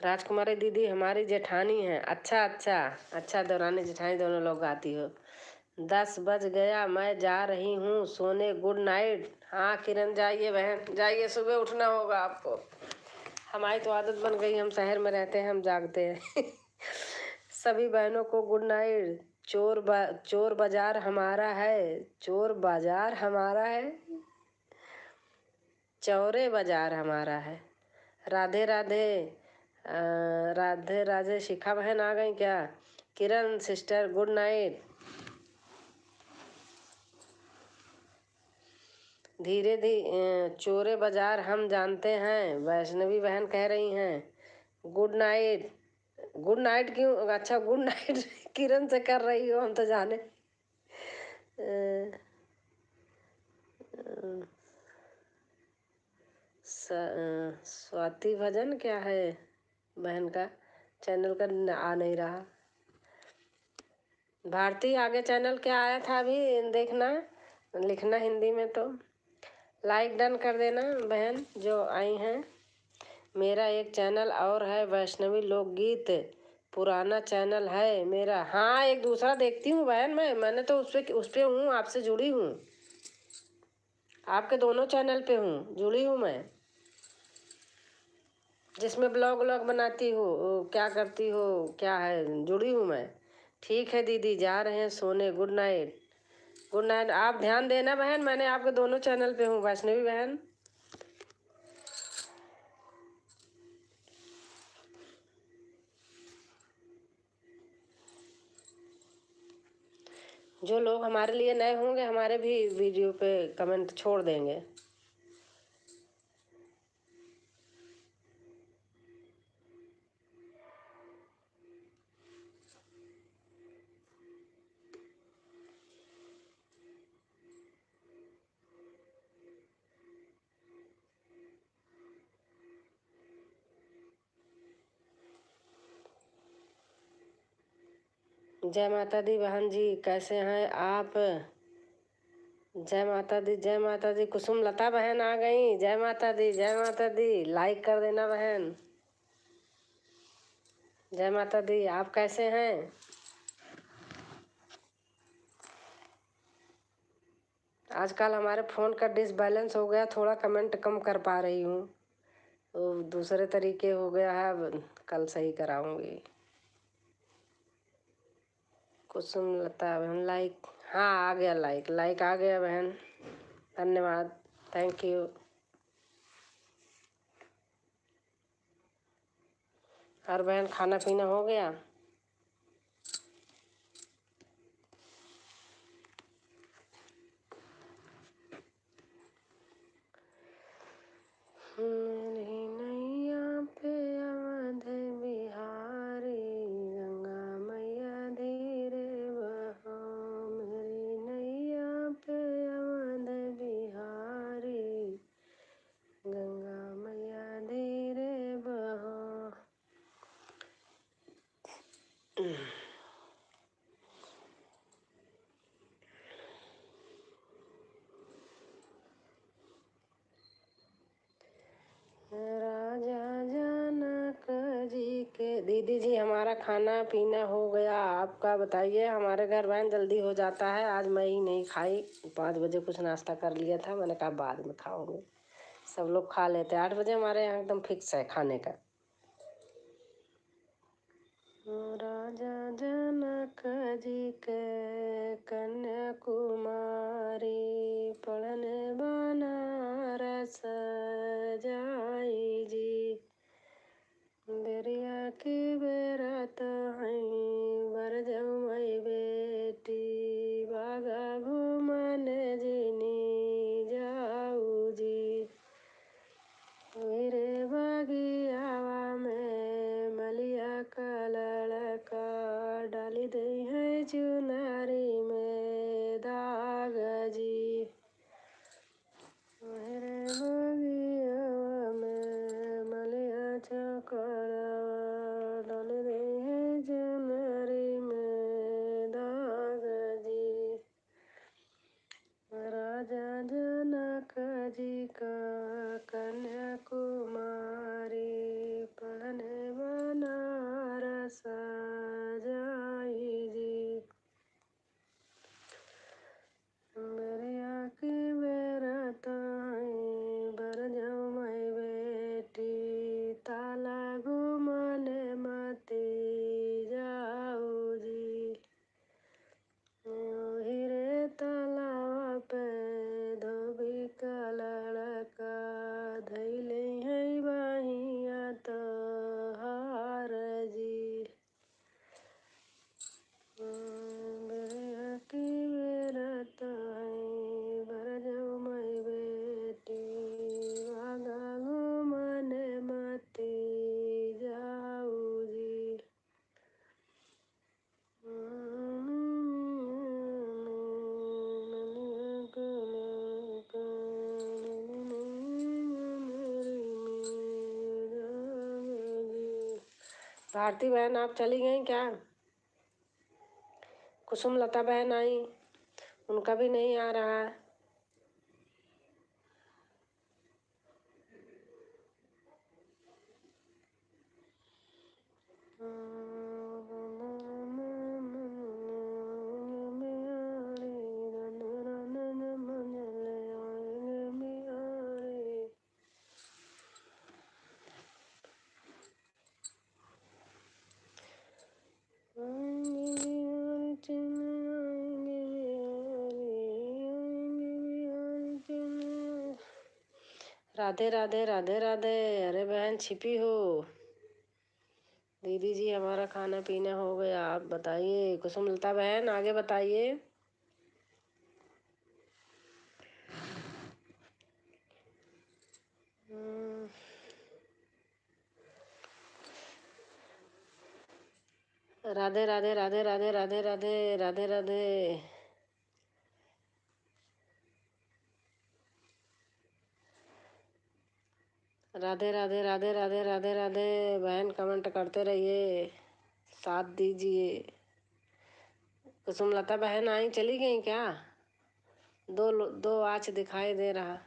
राजकुमारी दीदी हमारी जेठानी है। अच्छा अच्छा अच्छा, दौरानी जेठानी दोनों लोग आती हो। 10 बज गया, मैं जा रही हूँ सोने, गुड नाइट। हाँ किरण, जाइए बहन, जाइए, सुबह उठना होगा आपको। हमारी तो आदत बन गई, हम शहर में रहते हैं, हम जागते हैं। सभी बहनों को गुड नाइट। चोर बाजार हमारा है, चोर बाजार हमारा है, चौरे बाजार हमारा है। राधे राधे। राधे राधे। शिखा बहन आ गई क्या? किरण सिस्टर, गुड नाइट। धीरे धीरे चोरे बाजार हम जानते हैं, वैष्णवी बहन कह रही हैं। Good night. गुड नाइट क्यों? अच्छा, गुड नाइट किरण से कर रही हो, हम तो जाने। स्वाति भजन क्या है बहन का? चैनल का आ नहीं रहा। भारती, आगे चैनल क्या आया था अभी देखना, लिखना हिंदी में तो। लाइक डन कर देना बहन जो आई हैं। मेरा एक चैनल और है, वैष्णवी लोकगीत, पुराना चैनल है मेरा। हाँ, एक दूसरा देखती हूँ बहन, मैंने तो उस पे हूँ, आपसे जुड़ी हूँ, आपके दोनों चैनल पे हूँ, जुड़ी हूँ मैं, जिसमें ब्लॉग बनाती हो, क्या करती हो, क्या है, जुड़ी हूँ मैं। ठीक है दीदी, जा रहे हैं सोने, गुड नाइट। Good night. आप ध्यान देना बहन, मैंने आपके दोनों चैनल पे हूँ, वैष्णवी बहन। जो लोग हमारे लिए नए होंगे, हमारे भी वीडियो पे कमेंट छोड़ देंगे। जय माता दी बहन जी, कैसे हैं आप? जय माता दी, जय माता दी। कुसुम लता बहन आ गई। जय माता दी, जय माता दी। लाइक कर देना बहन। जय माता दी। आप कैसे हैं? आजकल हमारे फ़ोन का डिसबैलेंस हो गया, थोड़ा कमेंट कम कर पा रही हूँ, तो दूसरे तरीके हो गया है, अब कल सही कराऊंगी। कुसुम लता बहन, लाइक, हाँ आ गया, लाइक आ गया बहन, धन्यवाद, थैंक यू। और बहन, खाना पीना हो गया? मेरी नैया पे अवध बिहारी, गंगा मैया धीरे बहो। मेरी नैया पे अवध बिहारी, गंगा मैया धीरे बहो। राजा जनक जी के। दीदी जी, हमारा खाना पीना हो गया, आपका बताइए? हमारे घर बहन जल्दी हो जाता है, आज मैं ही नहीं खाई, 5 बजे कुछ नाश्ता कर लिया था, मैंने कहा बाद में खाऊंगी। सब लोग खा लेते हैं 8 बजे, हमारे यहाँ एकदम फिक्स है खाने का। राजा जनक जी के कन्याकुमारी, पढ़ने बनारस जाई बेरात हई बर जमई बेटी बागा घूमन जिनी जाऊ जी। मेरे बगियावा में मलिया का लड़का डाली दई है चुनारी में दाग जी। मेरे बगियावा में मलिया चकरवा डाली दई है चुनारी में दाग जी। राजा जनक जी का कन्याकुमारी पढ़ने बनारस जाई जी। बेरिया की बेरात हई बर जमई बेटी ताला घूमने मती जाऊ जी। हीरे तालावा पे धोबी का लड़का धैले है बहिया तो हार जी। बेरिया की बेरात हई बर जमई बेटी बागा घूमने मती जाऊ जी। भारती बहन आप चली गई क्या? कुसुम लता बहन आई, उनका भी नहीं आ रहा है। राधे राधे राधे राधे। अरे बहन छिपी हो। दीदी जी हमारा खाना पीना हो गया, आप बताइए। कुसुम लता बहन आगे बताइए। राधे राधे राधे राधे राधे राधे राधे राधे। राधे राधे राधे राधे राधे राधे। बहन कमेंट करते रहिए, साथ दीजिए। कुसुम लता बहन आई, चली गई क्या? दो आँच दिखाई दे रहा।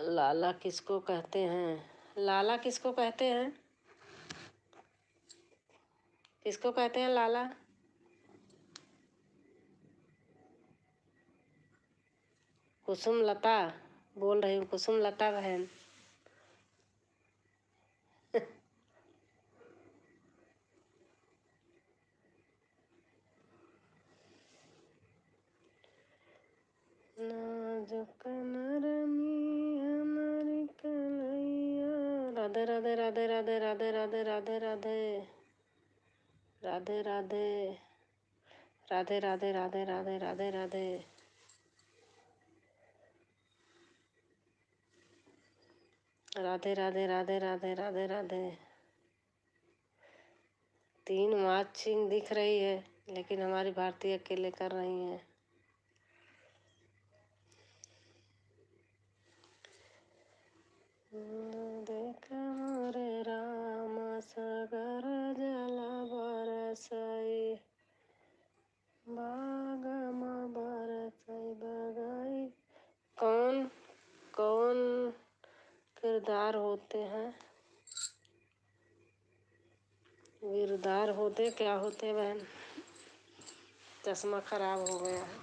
लाला किसको कहते हैं? लाला किसको कहते हैं? किसको कहते हैं लाला? कुसुम लता बोल रही हूँ, कुसुम लता बहन। नाजुक नरमी हमारी कलैया। राधे राधे राधे राधे राधे राधे राधे राधे राधे राधे राधे राधे राधे राधे राधे। राधे राधे राधे राधे राधे राधे। 3 वाचिंग दिख रही है, लेकिन हमारी भारती अकेले कर रही हैं। देखा मोरे राम सागर जल बरसाई बागम बरसाई बगाई। कौन कौन किरदार होते हैं? किरदार होते क्या होते बहन? चश्मा खराब हो गया है।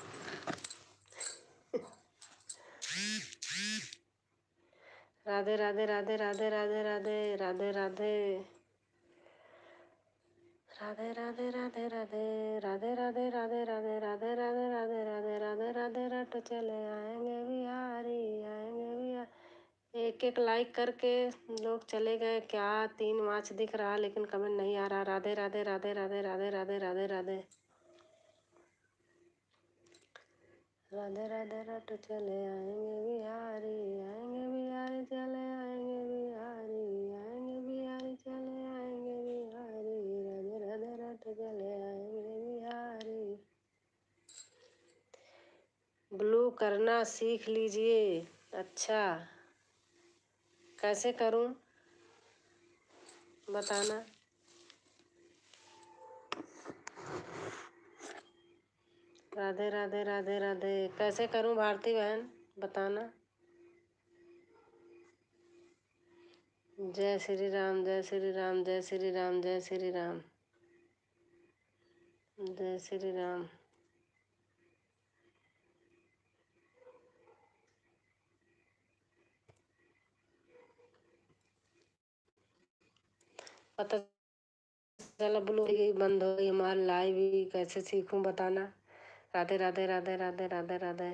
राधे राधे राधे राधे राधे राधे राधे राधे राधे राधे राधे राधे राधे राधे राधे राधे राधे राधे राधे राधे राधे राधे रट चले आएंगे बिहारी आएंगे बिहारी। एक एक लाइक करके लोग चले गए क्या। 3 मार्च दिख रहा लेकिन कमेंट नहीं आ रहा। राधे राधे राधे राधे राधे राधे राधे राधे राधे राधे रट चले आएंगे बिहारी आएंगे बिहारी चले आएंगे बिहारी आएंगे बिहारी चले आएंगे बिहारी राधे राधे रट चले आएंगे बिहारी। ब्लू करना सीख लीजिए। अच्छा कैसे करूं बताना। राधे राधे राधे राधे कैसे करूं भारती बहन बताना। जय श्री राम जय श्री राम जय श्री राम जय श्री राम जय श्री राम। पता चला ब्लू बंद हो गई हमारी लाइव ही। कैसे सीखूं बताना। राधे राधे राधे राधे राधे राधे।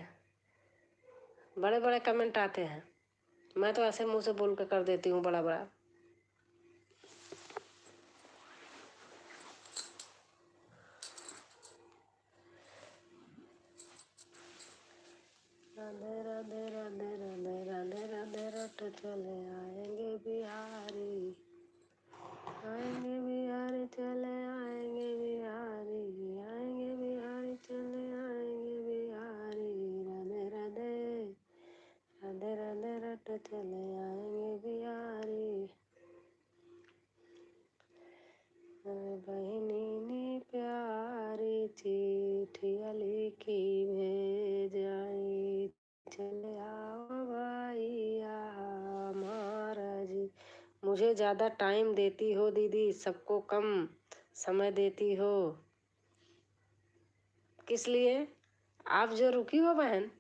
बड़े बड़े कमेंट आते हैं। मैं तो ऐसे मुंह से बोल के कर देती हूँ बड़ा बड़ा। राधे राधे राधे राधे राधे राधे रट चले आएंगे बिहारी आएंगे बिहारी चले आएंगे बिहारी आएंगे बिहारी चले आएंगे बिहारी राधे राधे राधे राधे रट चले आएंगे बिहारी। बहिनी ने प्यारी चिट्ठिया लिखी भेज आई चले आओ भैया हमारा जी। मुझे ज़्यादा टाइम देती हो दीदी सबको कम समय देती हो। किस लिए आप जो रुकी हो बहन।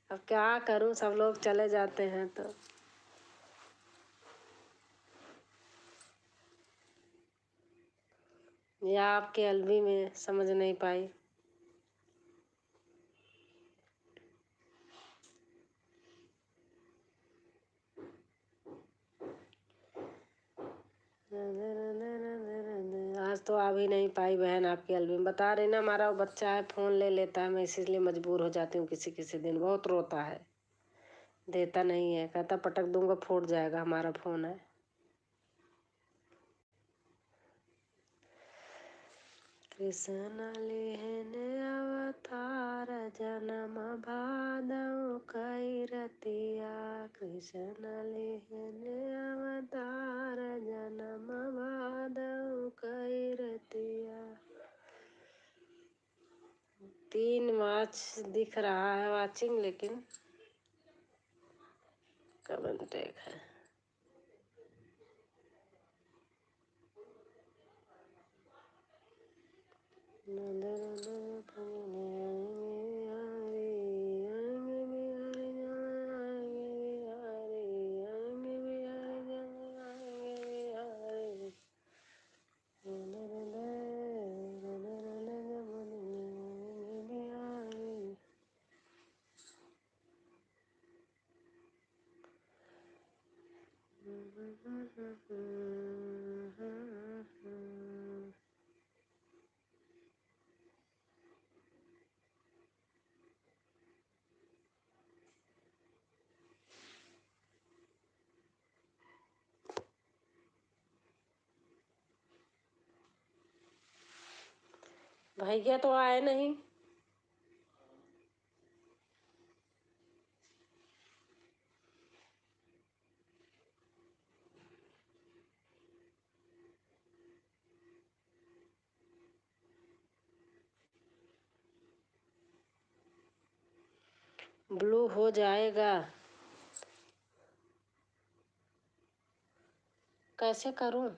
अब क्या करूं सब लोग चले जाते हैं तो। या आपके अलवी में समझ नहीं पाई। आज तो आ भी नहीं पाई बहन आपकी एल्बम। बता रही ना हमारा बच्चा है फ़ोन ले लेता है। मैं इसीलिए मजबूर हो जाती हूँ किसी किसी दिन। बहुत रोता है देता नहीं है। कहता पटक दूंगा फूट जाएगा हमारा फ़ोन है। कृष्ण लेहने अवतार जन्म भादव कई रतिया। कृष्ण लेहने अवतार जन्म भादव कई रतिया। 3 मार्च दिख रहा है वाचिंग लेकिन कमेंट एक है। भैया तो आए नहीं। ब्लू हो जाएगा कैसे करूं।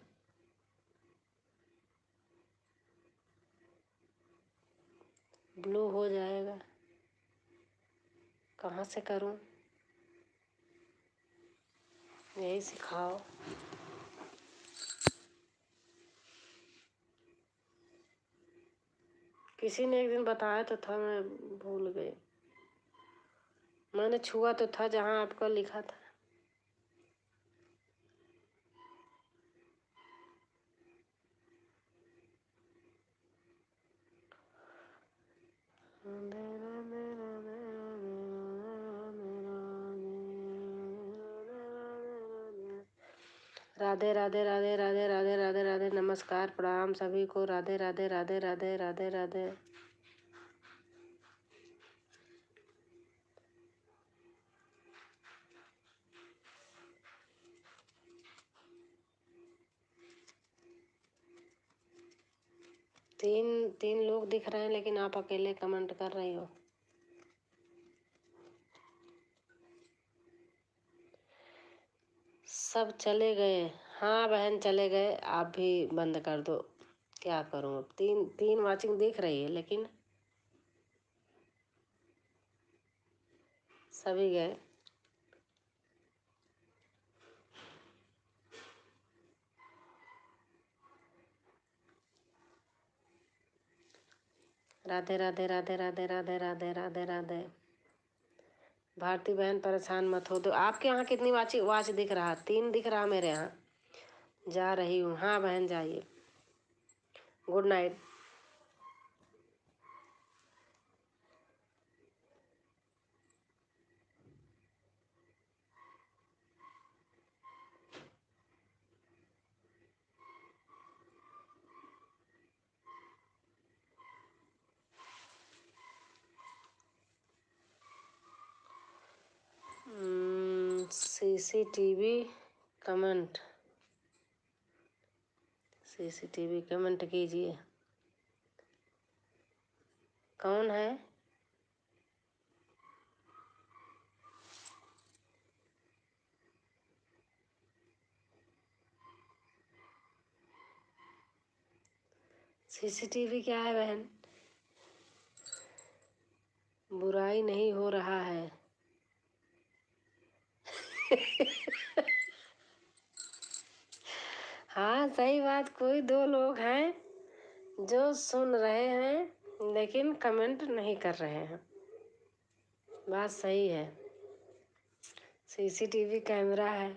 ब्लू हो जाएगा कहाँ से करूं यही सिखाओ। किसी ने एक दिन बताया तो था, मैं भूल गई। मैंने छुआ तो था जहाँ आपका लिखा था। राधे राधे राधे राधे राधे राधे राधे। नमस्कार, प्रणाम सभी को। राधे राधे राधे राधे राधे राधे। तीन तीन लोग दिख रहे हैं, लेकिन आप अकेले कमेंट कर रही हो। सब चले गए। हाँ बहन, चले गए। आप भी बंद कर दो, क्या करूँ अब। तीन तीन वाचिंग दिख रही है, लेकिन सभी गए। राधे राधे राधे राधे राधे राधे राधे राधे। भारती बहन परेशान मत हो। तो आपके यहाँ कितनी वाच दिख रहा? 3 दिख रहा मेरे यहाँ। जा रही हूँ। हाँ बहन, जाइए। Good night. CCTV comment, CCTV comment कीजिए। कौन है? सीसीटीवी क्या है बहन? बुराई नहीं हो रहा है। हाँ सही बात। कोई 2 लोग हैं जो सुन रहे हैं, लेकिन कमेंट नहीं कर रहे हैं। बात सही है। सीसीटीवी कैमरा है।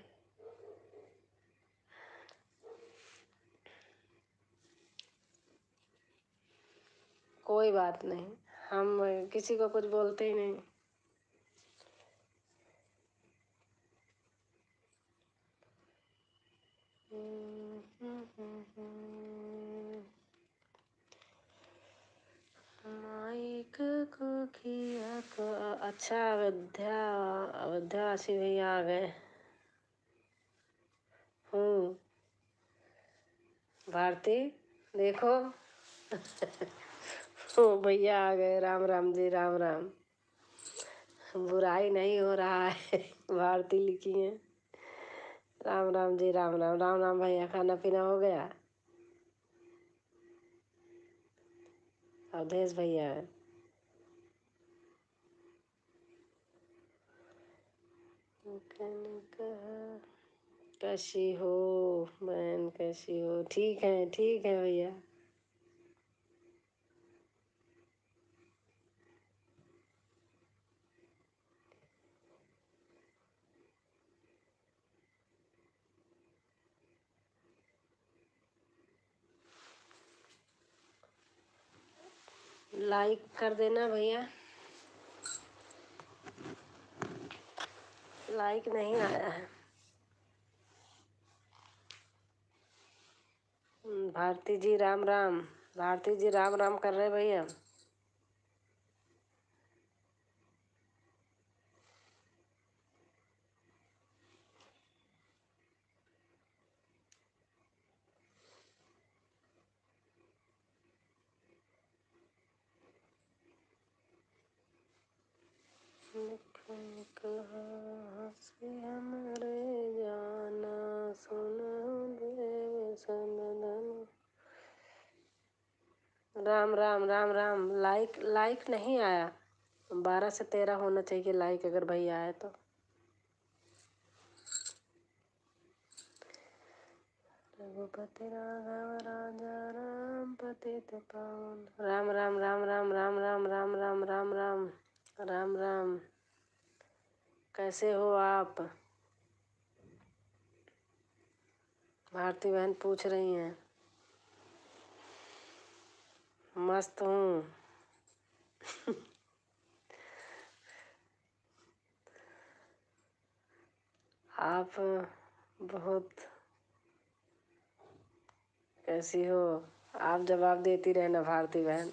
कोई बात नहीं, हम किसी को कुछ बोलते ही नहीं। माइक को किया को। अच्छा, अयोध्यावासी भैया आ गए। भारती देखो। ओ भैया आ गए। राम राम जी, राम राम। बुराई नहीं हो रहा है। भारती लिखी है। राम राम जी, राम राम। राम राम भैया, खाना पीना हो गया? अवधेश भैया है। कैसी हो बहन, कैसी हो? ठीक है भैया। लाइक कर देना भैया। लाइक नहीं आया है। भारती जी राम राम। भारती जी राम राम कर रहे भैया। कहाँ से हमरे जाना सुन देव सनदन। राम राम राम राम। लाइक नहीं आया। 12 से 13 होना चाहिए लाइक, अगर भैया आए तो। रघुपति राघव राजा राम, पतित पावन। राम राम राम राम राम राम राम राम राम राम राम राम। कैसे हो आप? भारती बहन पूछ रही हैं। मस्त हूँ। आप बहुत कैसी हो? आप जवाब देती रहना भारती बहन।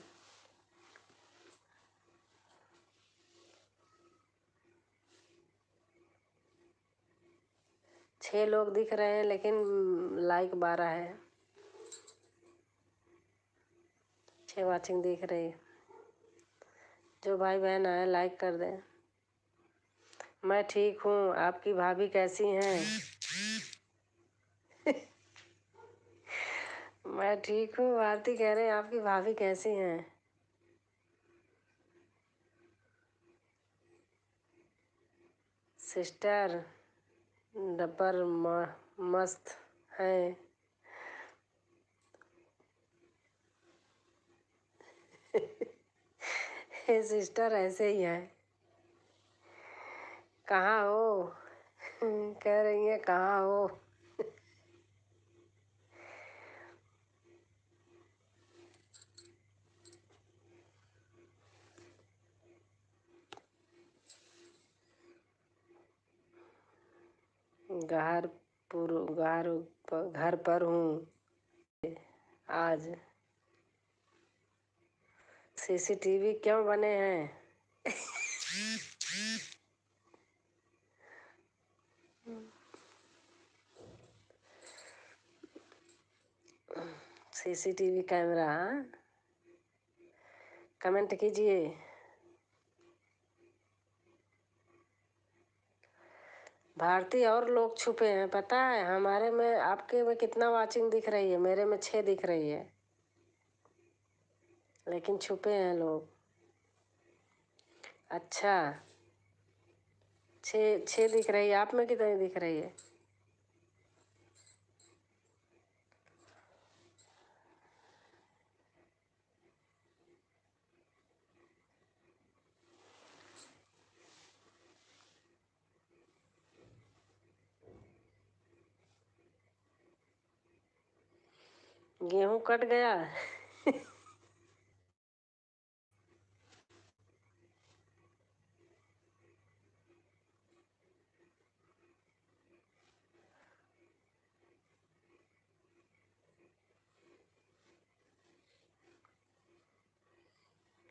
छह लोग दिख रहे हैं लेकिन लाइक 12 है। 6 वाचिंग दिख रही है। जो भाई बहन आए लाइक कर दें। मैं ठीक हूँ। आपकी भाभी कैसी हैं? मैं ठीक हूँ। भारती कह रहे हैं आपकी भाभी कैसी हैं? सिस्टर डब्बर मस्त है। सिस्टर ऐसे ही है। कहाँ हो? कह रही है कहाँ हो? घर पर हूँ आज। सीसीटीवी क्यों बने हैं? CCTV camera. कमेंट कीजिए। भारती और लोग छुपे हैं पता है। हमारे में आपके में कितना वाचिंग दिख रही है? मेरे में 6 दिख रही है लेकिन छुपे हैं लोग। अच्छा 6 दिख रही है। आप में कितनी दिख रही है? गेहूं कट गया।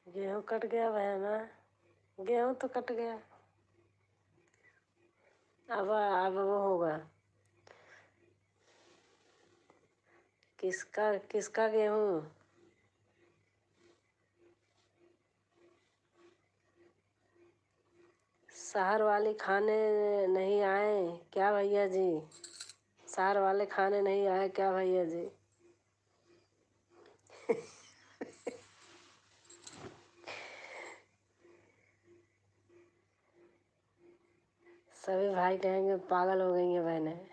गेहूं कट गया बहना। गेहूं तो कट गया। अब वो होगा। किसका किसका गेहूं? शहर वाले खाने नहीं आए क्या भैया जी? शहर वाले खाने नहीं आए क्या भैया जी? सभी भाई कहेंगे पागल हो गई हैं बहनें।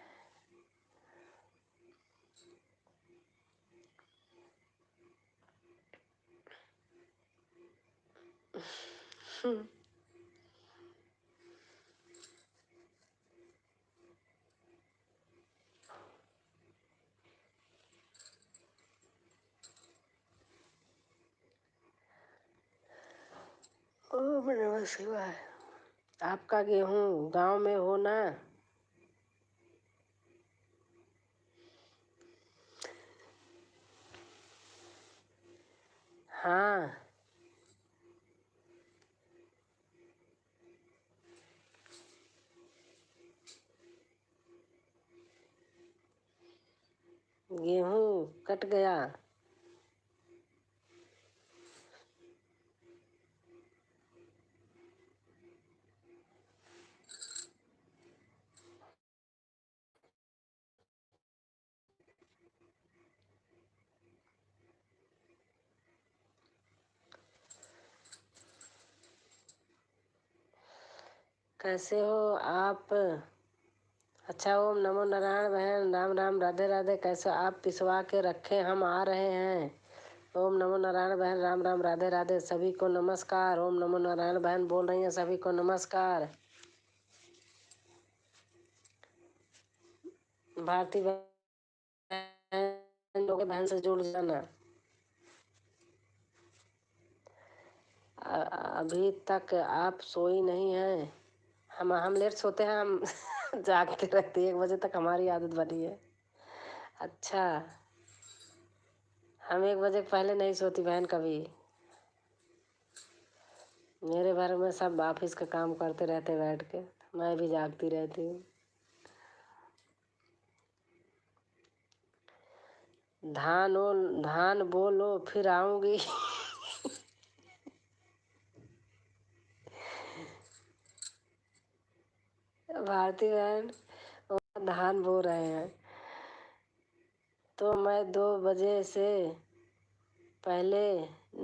ओम नमः शिवाय। आपका गेहूं गांव में हो ना? हाँ गेहूं कट गया। कैसे हो आप? अच्छा ओम नमो नारायण बहन। राम राम राधे राधे। कैसे आप? पिसवा के रखे हम आ रहे हैं। ओम नमो नारायण बहन, राम राम, राधे राधे, सभी को नमस्कार। ओम नमो नारायण बहन बोल रही हैं, सभी को नमस्कार। भारती बहन से जुड़ जाना। अभी तक आप सोई नहीं हैं? हम लेट सोते हैं, हम जागते रहते हैं, 1 बजे तक हमारी आदत बनी है। अच्छा, हम 1 बजे पहले नहीं सोती बहन कभी। मेरे बारे में सब ऑफिस का काम करते रहते बैठ के, मैं भी जागती रहती हूँ। धान बोलो फिर आऊंगी। भारती बहन धान बो रहे हैं तो मैं 2 बजे से पहले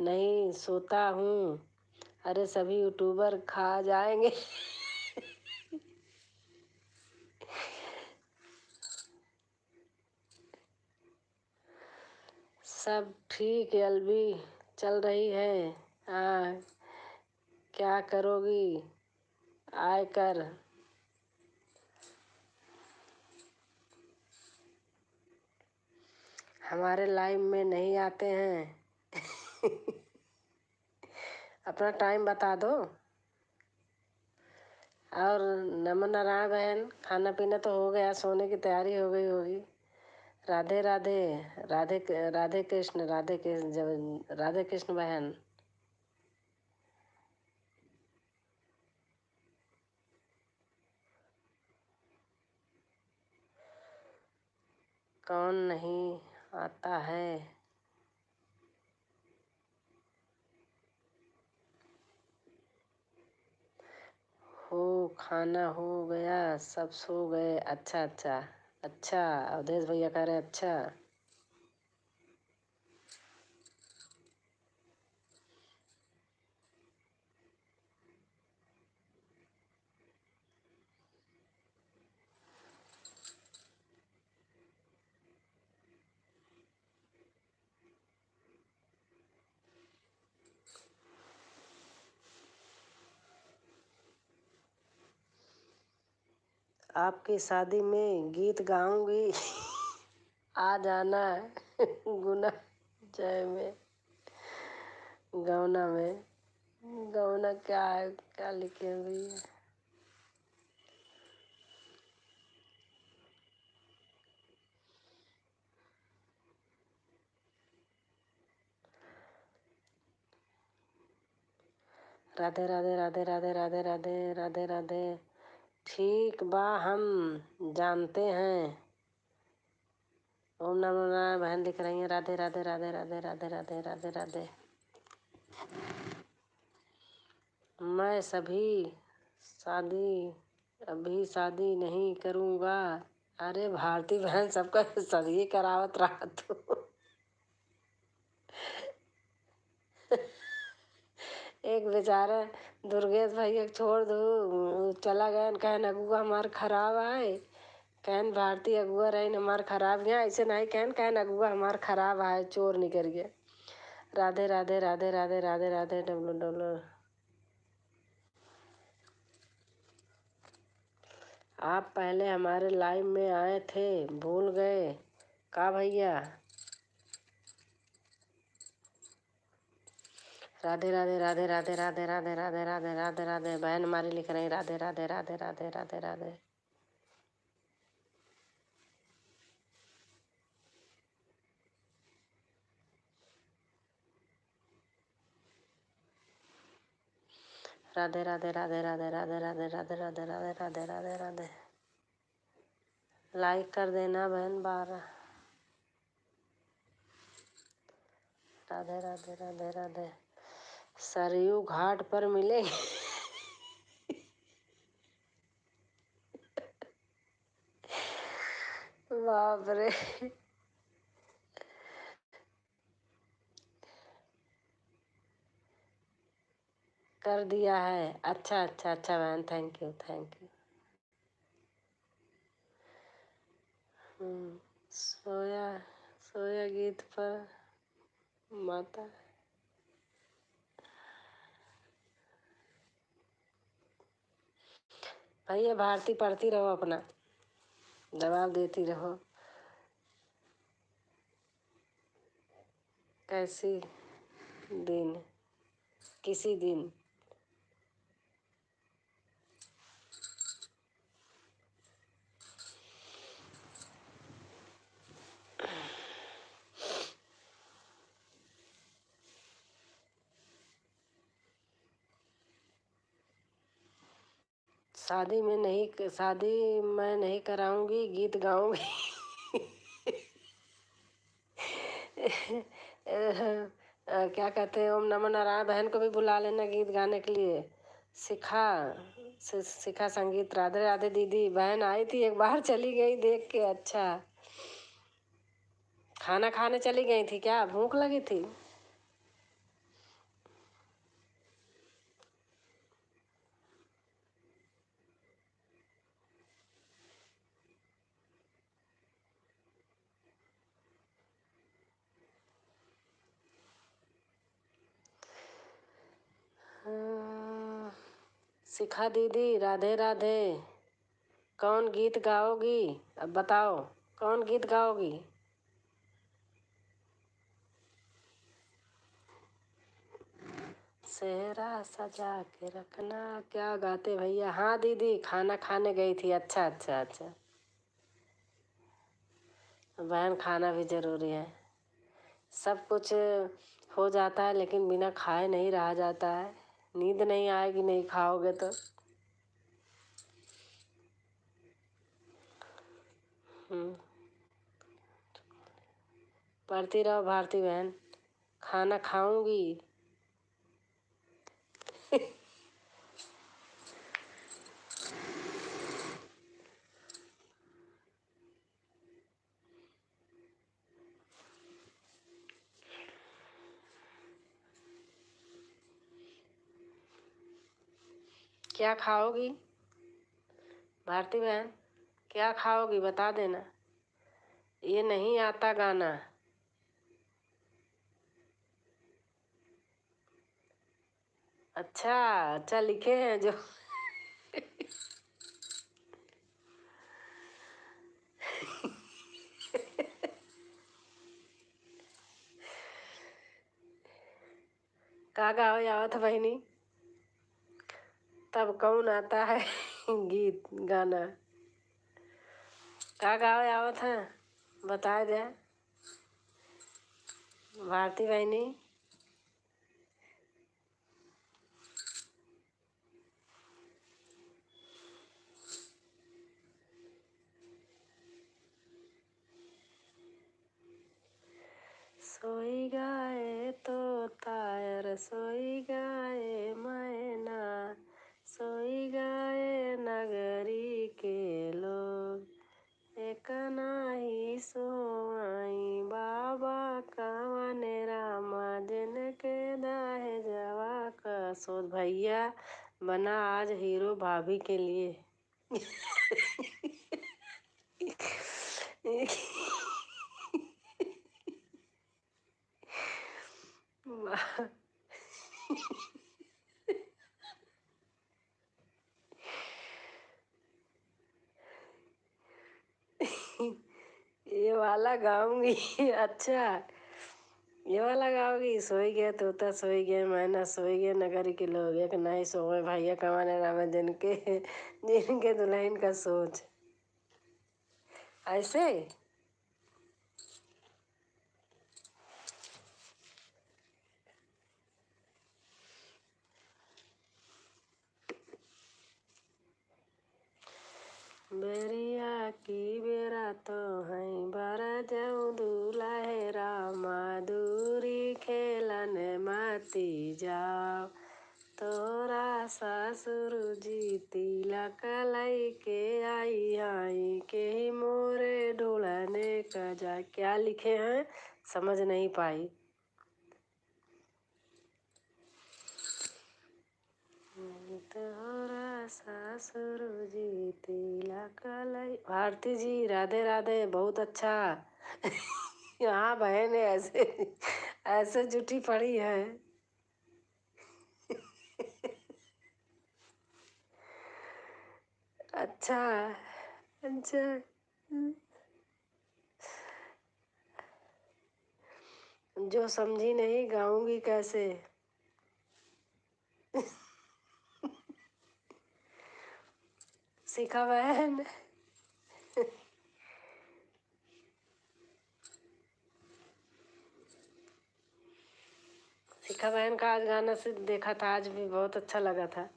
नहीं सोता हूँ। अरे सभी यूट्यूबर खा जाएंगे। सब ठीक एलबी चल रही है। हाँ, क्या करोगी आयकर? हमारे लाइव में नहीं आते हैं। अपना टाइम बता दो। और नमन नारायण बहन, खाना पीना तो हो गया, सोने की तैयारी हो गई होगी। राधे राधे, राधे राधे कृष्ण, राधे कृष्ण, राधे कृष्ण बहन। कौन नहीं आता है? हो खाना हो गया, सब सो गए। अच्छा अच्छा अच्छा, अवधेश भैया कह रहे अच्छा। आपकी शादी में गीत गाऊंगी। आ जाना। गुना जय में, गौना में। गौना क्या है, क्या लिखे हुई है? राधे राधे राधे राधे राधे राधे राधे राधे। ठीक बा, हम जानते हैं। ओम नमो नारायण बहन लिख रही हैं, राधे राधे राधे राधे राधे राधे राधे राधे। मैं अभी शादी नहीं करूँगा। अरे भारती बहन, सबका शादी करावत रहा तो। एक बेचारा दुर्गेश भैया छोड़ दो, चला गया, कहन अगुआ हमार खराब आए। कहन भारती अगुआ रही हमार खराब गया, ऐसे नहीं कहन अगुआ हमार खराब आए, चोर निकल गया। Radhe Radhe Radhe Radhe Radhe Radhe W W. आप पहले हमारे लाइव में आए थे, भूल गए का भैया? राधे राधे राधे राधे राधे राधे राधे राधे राधे राधे। बहन हमारी लिख रही राधे राधे राधे राधे राधे राधे। राधे राधे राधे राधे राधे राधे राधे राधे राधे राधे राधे राधे। लाइक कर देना बहन 12। राधे राधे राधे राधे। सरयू घाट पर मिले। बाप रे। कर दिया है, अच्छा अच्छा अच्छा बहन, थैंक यू थैंक यू। सोया सोया गीत पर माता भैया भारती पढ़ती रहो, अपना जवाब देती रहो। कैसी दिन किसी दिन शादी मैं नहीं कराऊंगी, गीत गाऊंगी। क्या कहते हैं, ओम नमो नारायण बहन को भी बुला लेना गीत गाने के लिए। शिखा संगीत। राधे राधे दीदी, बहन आई थी एक बार, चली गई देख के। अच्छा, खाना खाने चली गई थी क्या, भूख लगी थी? शिखा दीदी राधे राधे। कौन गीत गाओगी, अब बताओ कौन गीत गाओगी? सेहरा सजा के रखना, क्या गाते भैया? हाँ दीदी, खाना खाने गई थी। अच्छा अच्छा अच्छा, बहन खाना भी जरूरी है। सब कुछ हो जाता है लेकिन बिना खाए नहीं रहा जाता है। नींद नहीं आएगी नहीं खाओगे तो। पढ़ती रहो भारती बहन, खाना खाऊंगी। क्या खाओगी भारती बहन, क्या खाओगी बता देना। ये नहीं आता गाना। अच्छा अच्छा, लिखे हैं जो। का गाओ आवत बहनी, तब कौन आता है गीत गाना? का गाओ आवत है, बता दे भारती बहनी। सोई गाए तो तायर, सोई गाए मैना, सोई गाए नगरी के लोग, एक नाही सोई बाबा कवन रामा, जिनके दाहे जवा का सोच। भैया बना आज हीरो भाभी के लिए। ये वाला गाऊंगी। अच्छा, ये वाला गाओगी? सोई गए तोता, सोई गए मैना, सोई गए नगर के लोग, एक नहीं सोए भैया कमाने राम, जिनके जिनके दुल्हन का सोच। ऐसे बेरिया की बेरा तो है, बारा जाऊं दूल्हा है रामा, दूरी खेलन माती जाओ, तोरा ससुर जी तिलक लाई के आई के ही मोरे ढोलने का जा। क्या लिखे हैं समझ नहीं पाई। तोरा ससुर जी तिलक लाई। भारती जी राधे राधे, बहुत अच्छा। हाँ बहन है, ऐसे ऐसे जुटी पड़ी है। अच्छा अच्छा। जो समझी नहीं गाऊंगी कैसे। सीखा बहन। शिखा बहन का आज गाना से देखा था, आज भी बहुत अच्छा लगा था।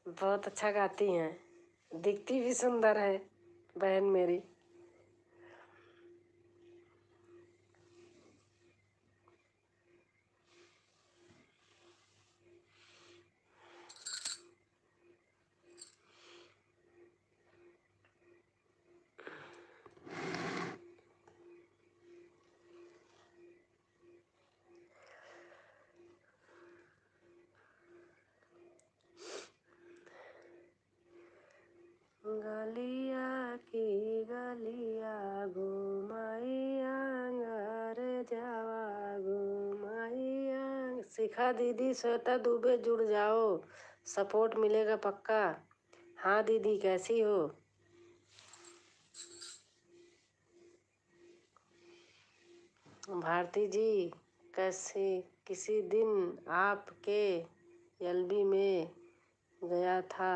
बहुत अच्छा गाती हैं, दिखती भी सुंदर है बहन मेरी। गलिया की गलिया घुमाइया घर जावा घुमाइया। शिखा दीदी श्वेता दुबे जुड़ जाओ, सपोर्ट मिलेगा पक्का। हाँ दीदी कैसी हो। भारती जी कैसे, किसी दिन आपके एलबी में गया था।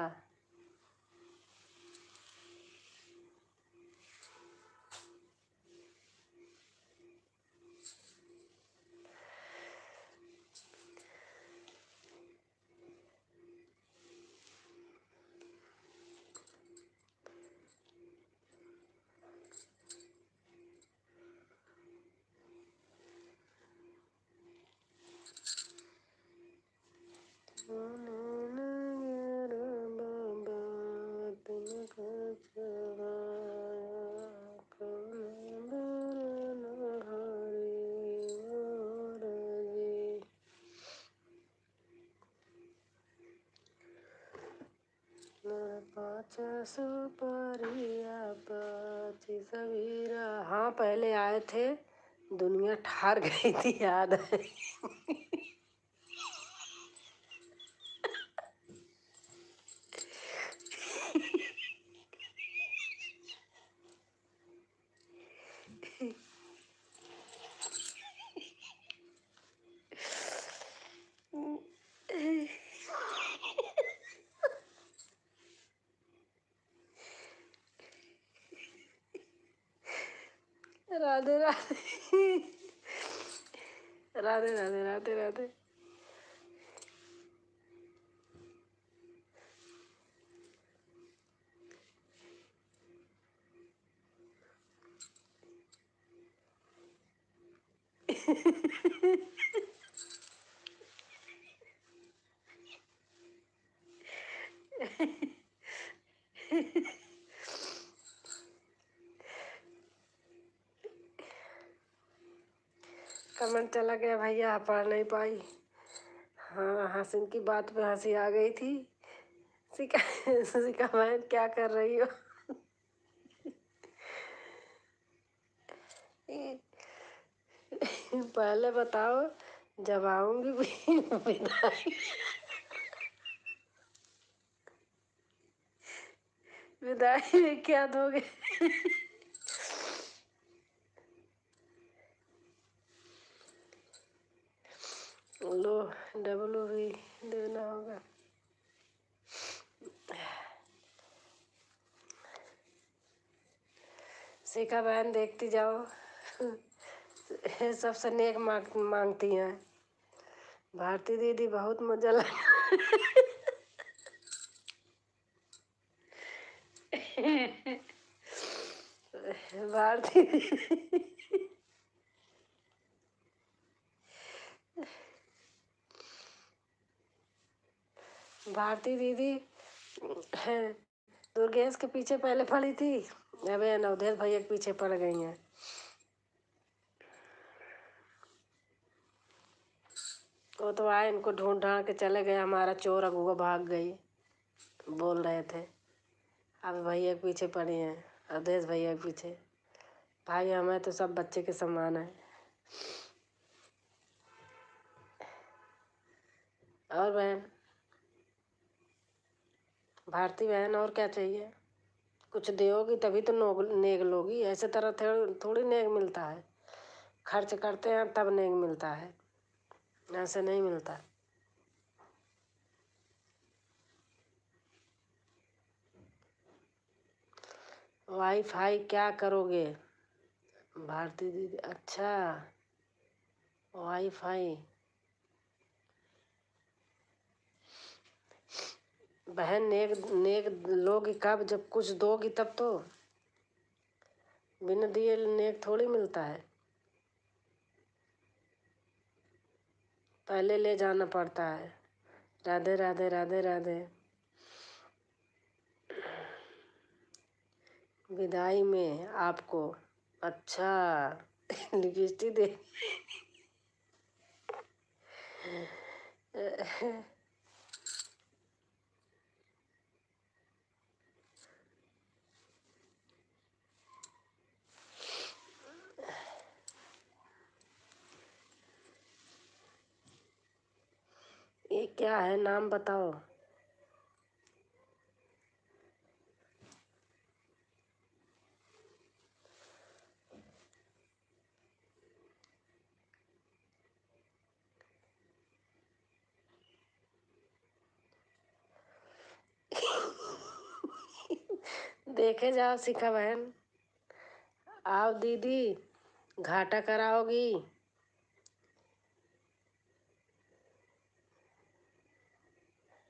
सुपरिया पची सबीरा। हाँ पहले आए थे, दुनिया ठहर गई थी, याद है। राधे राधे राधे राधे राधे राधे। कमेंट चला गया भैया, पढ़ नहीं पाई। हाँ हसीन की बात पे हंसी आ गई थी। सिका सिका बहन क्या कर रही हो। पहले बताओ, जब आऊंगी विदाई, विदाई में क्या दोगे। लो डब्लू भी देना होगा। शिखा बहन देखती जाओ, सबसे नेक मांगती हैं। भारती दीदी बहुत मजा लगा। भारती भारती दीदी दुर्गेश के पीछे पहले पड़ी थी, अब नवधेश भैया के पीछे पड़ गई हैं। वो तो आए, इनको ढूंढ ढांड के चले गए, हमारा चोर अगुआ भाग गई बोल रहे थे। अब भैया के पीछे पड़ी हैं, अवधेश भैया के पीछे। भाई हमें तो सब बच्चे के समान है। और बहन, भारती बहन, और क्या चाहिए? कुछ दोगी तभी तो नेक लोगी, ऐसे तरह थोड़ी नेक मिलता है। खर्च करते हैं तब नेक मिलता है, ऐसे नहीं मिलता। वाईफाई क्या करोगे? भारती दीदी, अच्छा वाईफाई। बहन नेक नेक लोगी कब? जब कुछ दोगी तब तो। बिना दिए नेक थोड़ी मिलता है, पहले ले जाना पड़ता है। राधे राधे राधे राधे। विदाई में आपको, अच्छा लिपस्टिक दे। ये क्या है, नाम बताओ। देखे जाओ शिखा बहन। आओ दीदी, घाटा कराओगी।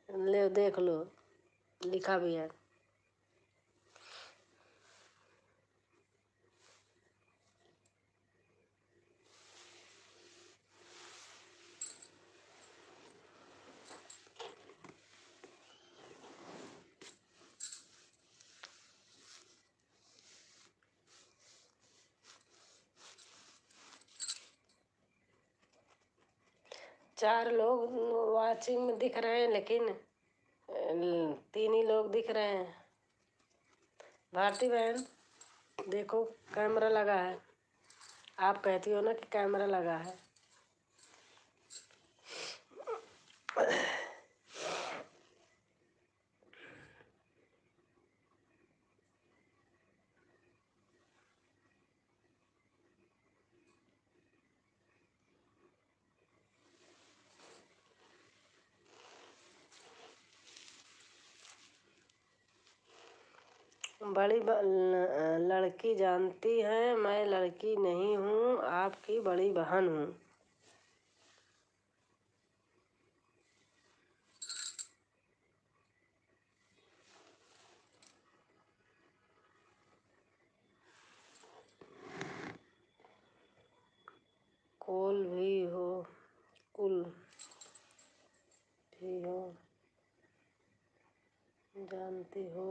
ले देख लो, लिखा भी है। चार लोग वाचिंग में दिख रहे हैं, लेकिन 3 ही लोग दिख रहे हैं। भारती बहन देखो, कैमरा लगा है। आप कहती हो ना कि कैमरा लगा है। लड़की जानती है मैं लड़की नहीं हूँ, आपकी बड़ी बहन हूँ। कुल भी हो, कुल भी हो, जानती हो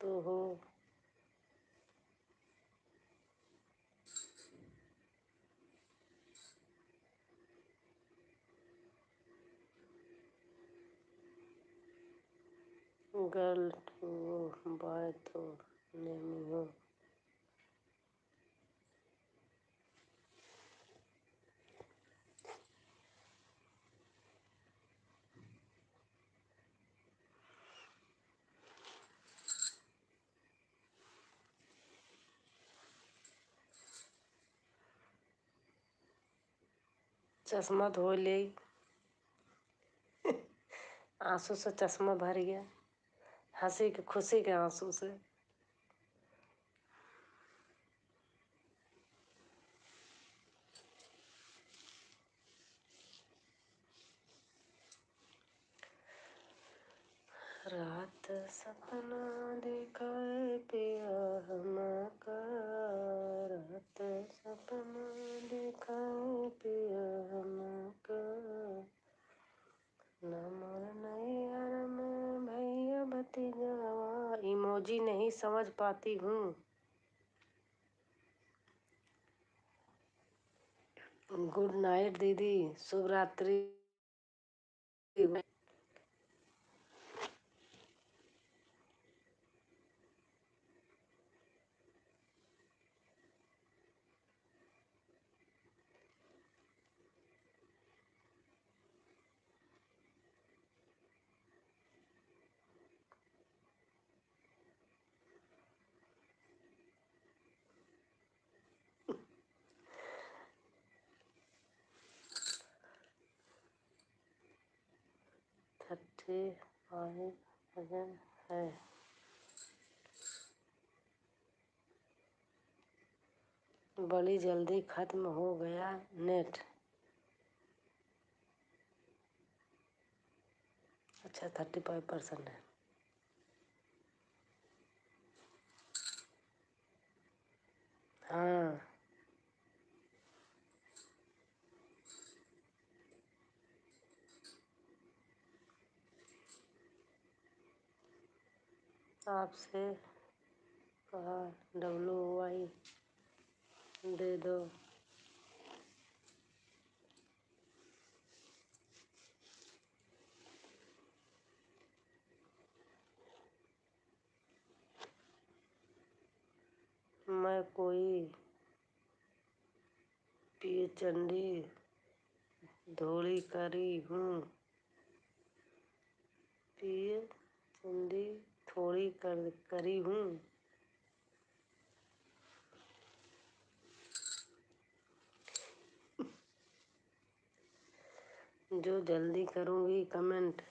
तो हो। गर्ल हो, बॉय तो नहीं हो। चश्मा धो ले, आंसू से चश्मा भर गया, हंसी के खुशी के आंसू से। रात सपना देखा पिया हमका, रात सपना देखा पिया हमका, नमर नैयर में भैया भतीजावा। इमोजी नहीं समझ पाती हूँ। गुड नाइट दीदी, शुभ रात्रि। से आए वजन है। बड़ी जल्दी खत्म हो गया नेट। अच्छा 35% है। हाँ आपसे कहा WY दे दो। मैं कोई PhD थोड़ी करी हूँ। PhD थोड़ी करी हूँ। जो जल्दी करूँगी कमेंट।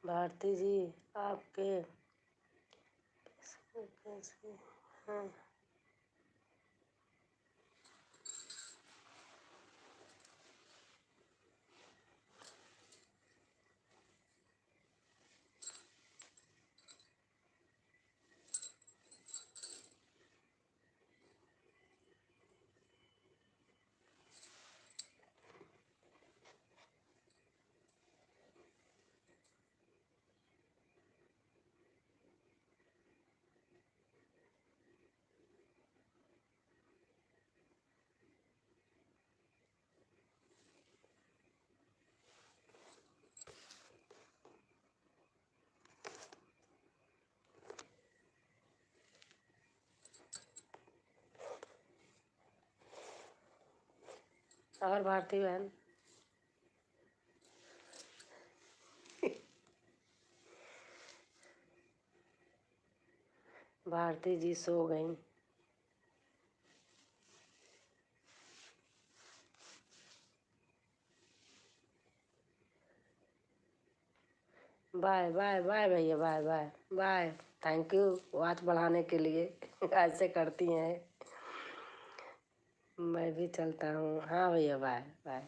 भारती जी आपके कैसे हैं? और भारती बहन भारती जी सो गई। बाय बाय बाय भैया, bye bye bye. Thank you watch बढ़ाने के लिए। ऐसे करती हैं। मैं भी चलता हूँ। हाँ भैया बाय बाय।